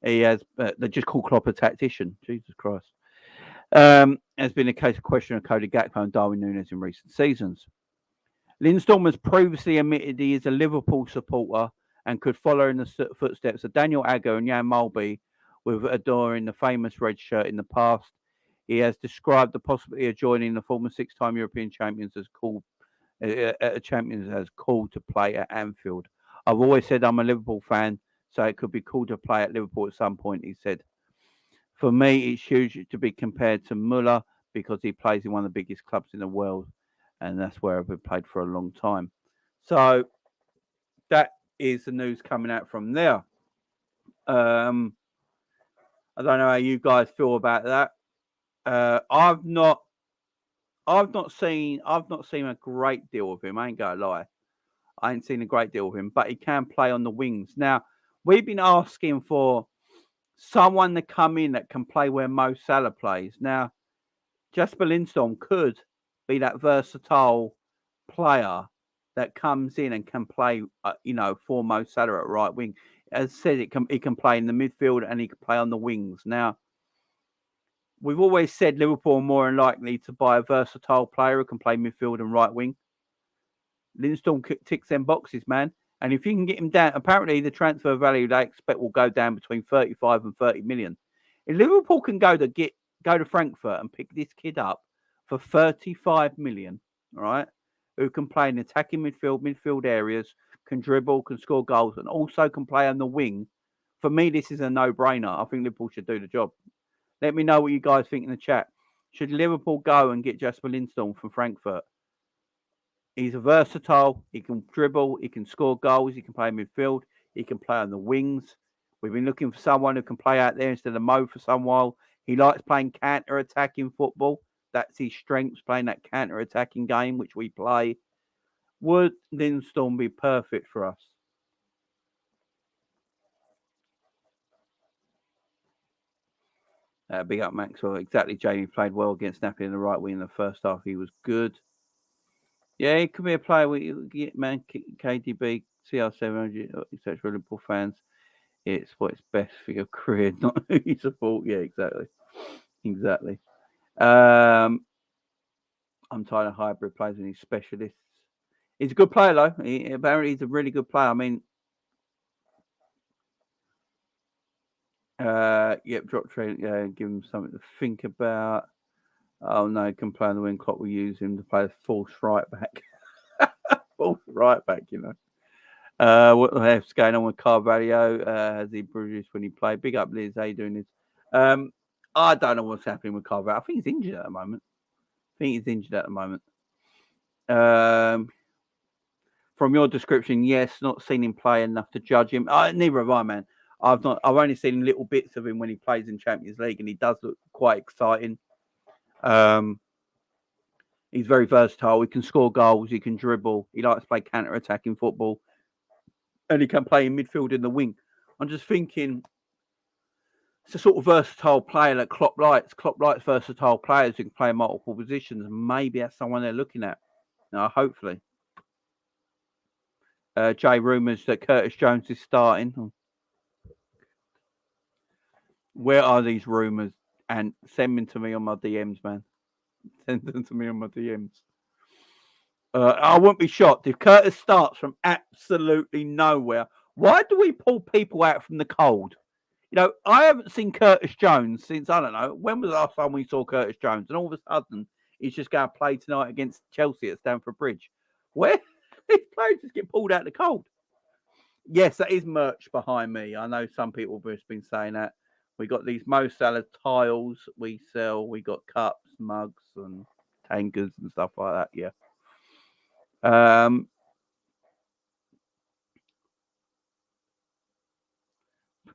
He has. They just call Klopp a tactician. Jesus Christ. Has been a case of question of Cody Gakpo and Darwin Núñez in recent seasons. Lindstrom has previously admitted he is a Liverpool supporter and could follow in the footsteps of Daniel Agger and Jan Mulby, with adoring the famous red shirt in the past. He has described the possibility of joining the former 6-time European champions as called to play at Anfield. I've always said I'm a Liverpool fan, so it could be cool to play at Liverpool at some point, he said. For me, it's huge to be compared to Müller because he plays in one of the biggest clubs in the world, and that's where I've been played for a long time. So that is the news coming out from there. I don't know how you guys feel about that. I've not seen a great deal of him. I ain't gonna lie. I ain't seen a great deal of him, but he can play on the wings. Now, we've been asking for someone to come in that can play where Mo Salah plays. Now, Jesper Lindstrom could be that versatile player that comes in and can play, for Mo Salah at right wing. As I said, he can play in the midfield and he can play on the wings. Now, we've always said Liverpool are more than likely to buy a versatile player who can play midfield and right wing. Lindstrom ticks them boxes, man. And if you can get him down, apparently the transfer value they expect will go down between 35 and 30 million. If Liverpool can go to Frankfurt and pick this kid up for 35 million, all right, who can play in attacking midfield areas, can dribble, can score goals, and also can play on the wing, for me, this is a no-brainer. I think Liverpool should do the job. Let me know what you guys think in the chat. Should Liverpool go and get Jesper Lindstrom from Frankfurt? He's a versatile. He can dribble. He can score goals. He can play midfield. He can play on the wings. We've been looking for someone who can play out there instead of Mo for some while. He likes playing counter-attacking football. That's his strengths, playing that counter-attacking game, which we play. Would Lindstrom be perfect for us? Big up, Maxwell. Exactly, Jamie played well against Napoli in the right wing in the first half. He was good. Yeah, he could be a player. Man, KDB, CR700, etc. Liverpool fans. It's what's best for your career, not who you support. Yeah, exactly. I'm tired of hybrid players and he's specialists. He's a good player, though. Apparently, he's a really good player. I mean, drop trade. Give him something to think about. Oh no, he can play on the wing. Klopp will use him to play a false right back. False right back, What the heck's going on with Carvalho? Has he produced when he played? Big up, Liz. How you doing, Liz? I don't know what's happening with Carvalho. I think he's injured at the moment. From your description, yes, not seen him play enough to judge him. Neither have I, man. I've only seen little bits of him when he plays in Champions League, and he does look quite exciting. He's very versatile. He can score goals. He can dribble. He likes to play counter-attacking football. And he can play in midfield in the wing. I'm just thinking it's a sort of versatile player that Klopp likes. Klopp likes versatile players who can play in multiple positions. Maybe that's someone they're looking at. Hopefully. Jay, rumours that Curtis Jones is starting. Where are these rumours? And send them to me on my DMs, man. Send them to me on my DMs. I wouldn't be shocked if Curtis starts from absolutely nowhere. Why do we pull people out from the cold? I haven't seen Curtis Jones since, I don't know, when was the last time we saw Curtis Jones? And all of a sudden, he's just going to play tonight against Chelsea at Stamford Bridge. Where these players just get pulled out of the cold? Yes, that is merch behind me. I know some people have just been saying that. We got these Mo Salah tiles we sell. We got cups, mugs, and tankers and stuff like that. Yeah.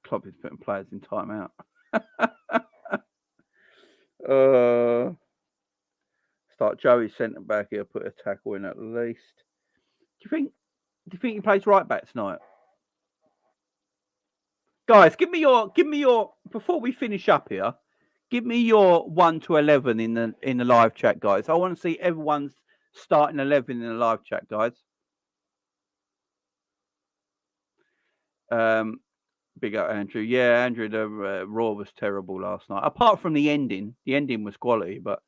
Klopp is putting players in timeout. Start Joey centre back here. Put a tackle in at least. Do you think he plays right back tonight? Guys, give me your before we finish up here. Give me your 1 to 11 in the live chat, guys. I want to see everyone's starting 11 in the live chat, guys. Big up, Andrew. Yeah, Andrew, the Raw was terrible last night. Apart from the ending. The ending was quality, but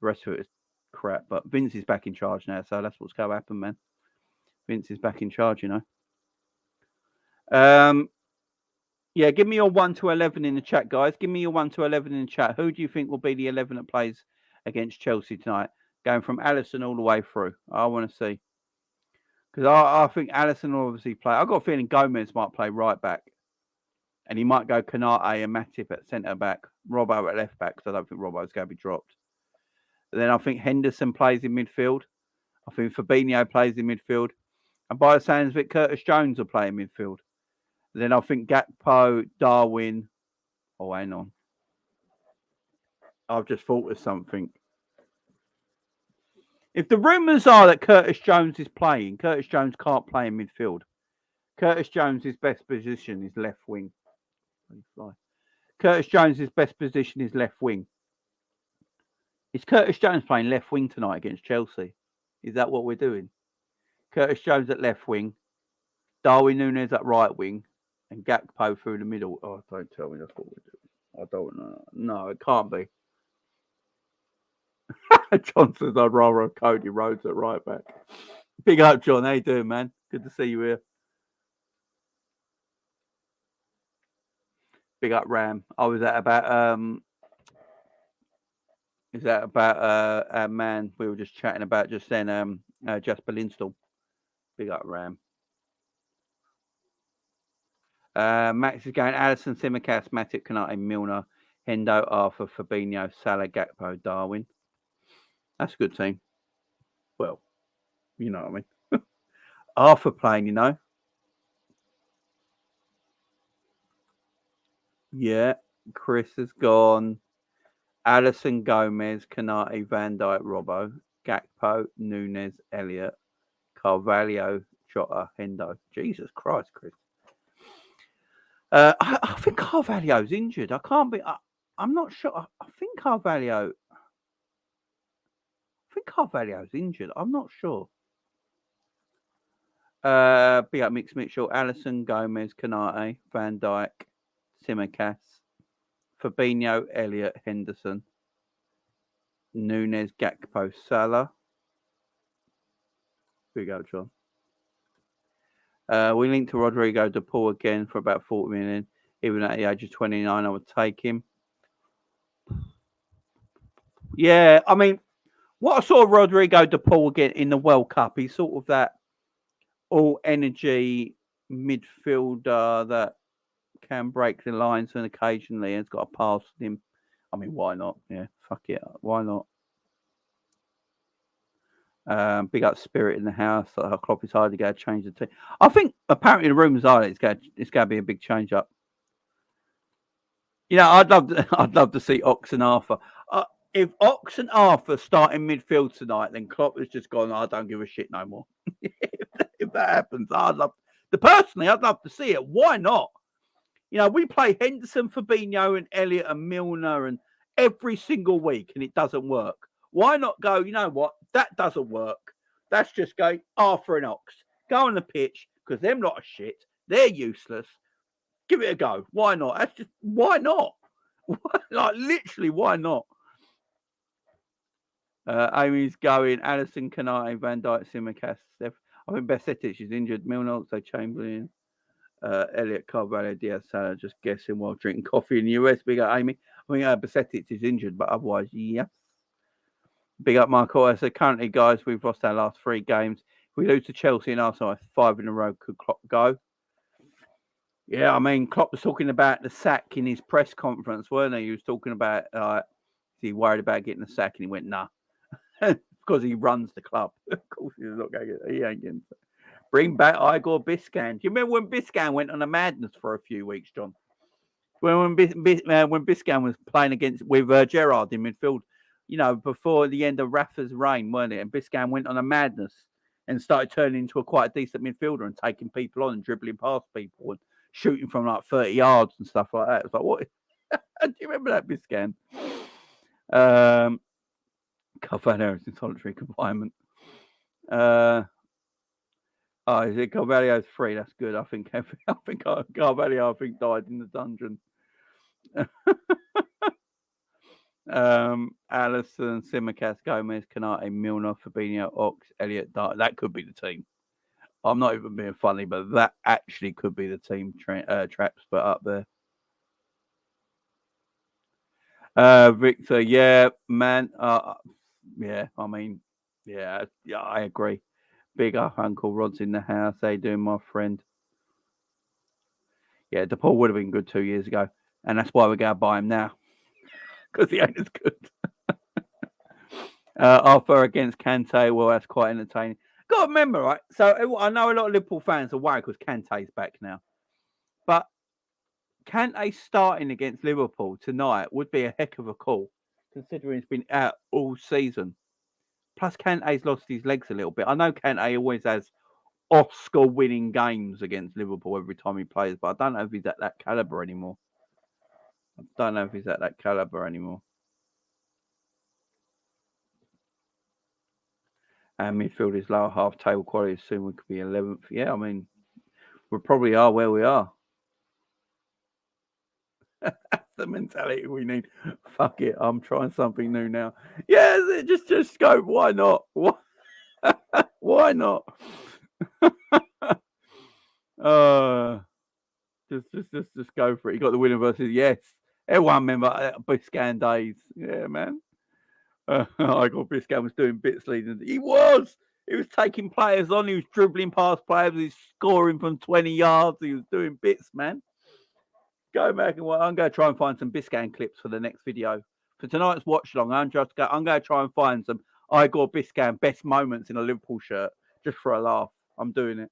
the rest of it is crap. But Vince is back in charge now, so that's what's going to happen, man. Vince is back in charge, Yeah, give me your 1 to 11 in the chat, guys. Give me your 1 to 11 in the chat. Who do you think will be the 11 that plays against Chelsea tonight? Going from Alisson all the way through. I want to see. Because I think Alisson will obviously play. I've got a feeling Gomez might play right back. And he might go Kanate and Matip at centre back. Robbo at left back, because I don't think Robbo's going to be dropped. And then I think Henderson plays in midfield. I think Fabinho plays in midfield. And by the sounds of it, Curtis Jones will play in midfield. Then I think Gakpo, Darwin. Oh, hang on. I've just thought of something. If the rumours are that Curtis Jones is playing, Curtis Jones can't play in midfield. Curtis Jones' best position is left wing. Curtis Jones' best position is left wing. Is Curtis Jones playing left wing tonight against Chelsea? Is that what we're doing? Curtis Jones at left wing, Darwin Núñez at right wing, and Gakpo through the middle. Oh, don't tell me that's what we're doing. I don't know. No, it can't be. John says I'd rather have Cody Rhodes at right back. Big up, John. How you doing, man? Good to see you here. Big up, Ram. I was at about is that about our man we were just chatting about just then, Jesper Lindstrom. Big up, Ram. Max is going Alisson, Simicast, Matic, Canate, Milner, Hendo, Arthur, Fabinho, Salah, Gakpo, Darwin. That's a good team. Well, you know what I mean. Arthur playing, you know. Yeah, Chris has gone. Alisson, Gomez, Canate, Van Dijk, Robbo, Gakpo, Núñez, Elliott, Carvalho, Jota, Hendo. Jesus Christ, Chris. I think Carvalho's injured. I can't be. I'm not sure. I think Carvalho's injured. I'm not sure. Big up Mix Mitchell, Alisson, Gomez, Canate, Van Dijk, Simicast, Fabinho, Elliott, Henderson, Núñez, Gakpo, Salah. Here we go, John. We linked to Rodrigo de Paul again for about 40 minutes. Even at the age of 29, I would take him. Yeah, I mean, what I saw Rodrigo de Paul again in the World Cup, he's sort of that all-energy midfielder that can break the lines and occasionally has got a pass to him. I mean, why not? Yeah, fuck it. Why not? Big up Spirit in the house. Klopp is hard to go change the team. I think apparently the rumours are it's going to be a big change up. You know, I'd love to see Ox and Arthur. If Ox and Arthur start in midfield tonight, then Klopp has just gone. I don't give a shit no more. If that happens, I'd love to see it. Why not? You know, we play Henderson, Fabinho, and Elliott and Milner and every single week, and it doesn't work. Why not go, you know what? That doesn't work. That's just going Arthur and Ox. Go on the pitch, because them lot are shit. They're useless. Give it a go. Why not? That's just, why not? Like, literally, why not? Amy's going. Alisson, Canate, Van Dijk, Simicast, Steph. I think Besetic is injured. Milner, also Chamberlain. Elliot, Carvalho, Diaz, Salah, just guessing while drinking coffee in the US. Big up Amy. I think Besetic is injured, but otherwise, yeah. Big up Michael. I said, currently, guys, we've lost our last 3 games. If we lose to Chelsea and Arsenal, 5 in a row, could Klopp go? Yeah, I mean, Klopp was talking about the sack in his press conference, weren't he? He was talking about, is he worried about getting the sack? And he went, nah. Because he runs the club. Of course, he's not going to get it. He ain't getting it. Bring back Igor Biscan. Do you remember when Biscan went on a madness for a few weeks, John? When Biscan was playing with Gerrard in midfield, you know, before the end of Rafa's reign, weren't it? And Biscan went on a madness and started turning into a quite decent midfielder and taking people on and dribbling past people and shooting from like 30 yards and stuff like that. It's like, what? Do you remember that, Biscan? Carvalho is in solitary confinement. Is it Carvalho's 3? That's good. I think Carvalho died in the dungeon. Alisson, Simicast, Gomez, Canate, Milner, Fabinho, Ox, Elliott, Dart. That could be the team. I'm not even being funny, but that actually could be the team. Traps put up there. Victor, yeah, man. Yeah, I mean, yeah, I agree. Big up, Uncle Rod's in the house. How you doing, my friend? Yeah, DePaul would have been good 2 years ago, and that's why we're going to buy him now, because he ain't as good. Arthur against Kante, well, that's quite entertaining. Got to remember, right? So I know a lot of Liverpool fans are worried because Kante's back now, Kante starting against Liverpool tonight would be a heck of a call, considering he's been out all season. Plus, Kante's lost his legs a little bit. I know Kante always has Oscar-winning games against Liverpool every time he plays, but I don't know if he's at that caliber anymore. And midfield is lower half table quality. Soon we could be 11th. Yeah, I mean, we probably are where we are. That's the mentality we need. Fuck it, I'm trying something new now. Yeah, just go. Why not? Why not? Just go for it. You got the winner versus yes. Everyone remember Biscan days. Yeah, man. I got Biscan was doing bits leading. He was taking players on. He was dribbling past players. He was scoring from 20 yards. He was doing bits, man. Go back and I'm going to try and find some Biscan clips for the next video. For tonight's watch along, I'm going to try and find some Igor Biscan best moments in a Liverpool shirt just for a laugh. I'm doing it.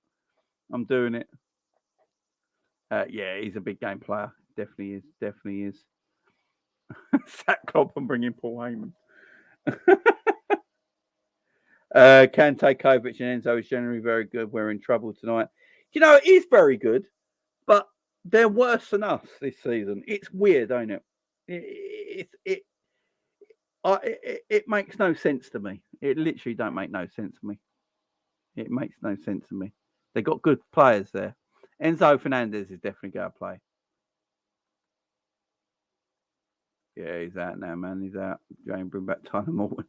Yeah, he's a big game player. Definitely is. Sack Klopp and bring in Paul Heyman. Kante, Kovac and Enzo is generally very good. We're in trouble tonight. You know, it is very good, but they're worse than us this season. It's weird, don't it? It makes no sense to me. It literally don't make no sense to me. It makes no sense to me. They got good players there. Enzo Fernandez is definitely going to play. Yeah, he's out now, man. He's out. Jane, bring back Tyler Morton.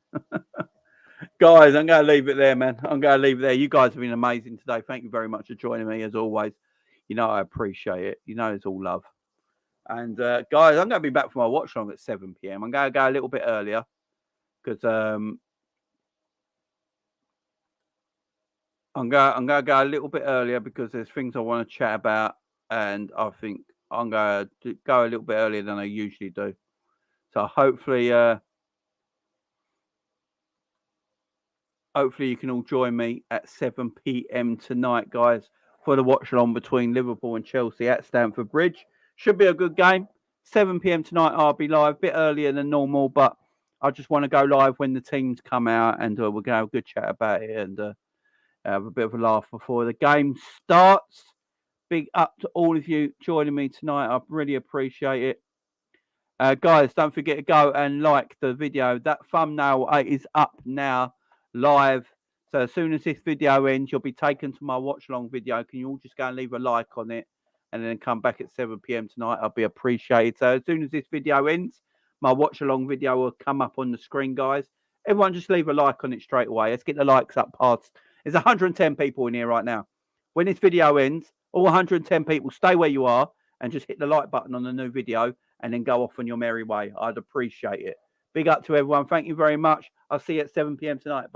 Guys, I'm going to leave it there, man. You guys have been amazing today. Thank you very much for joining me, as always. You know I appreciate it. You know it's all love. And, guys, I'm going to be back for my watch along at 7 p.m. I'm going to go a little bit earlier because I'm going to go a little bit earlier because there's things I want to chat about, and I think I'm going to go a little bit earlier than I usually do. So hopefully you can all join me at 7 p.m. tonight, guys, for the watch along between Liverpool and Chelsea at Stamford Bridge. Should be a good game. 7 p.m. tonight, I'll be live a bit earlier than normal, but I just want to go live when the teams come out, and we're going to have a good chat about it and have a bit of a laugh before the game starts. Big up to all of you joining me tonight. I really appreciate it. Guys, don't forget to go and like the video. That thumbnail is up now, live. So as soon as this video ends, you'll be taken to my watch along video. Can you all just go and leave a like on it and then come back at 7 p.m. tonight? I'll be appreciated. So as soon as this video ends, my watch along video will come up on the screen, guys. Everyone just leave a like on it straight away. Let's get the likes up past. There's 110 people in here right now. When this video ends, all 110 people stay where you are and just hit the like button on the new video and then go off on your merry way. I'd appreciate it. Big up to everyone. Thank you very much. I'll see you at 7 p.m. tonight.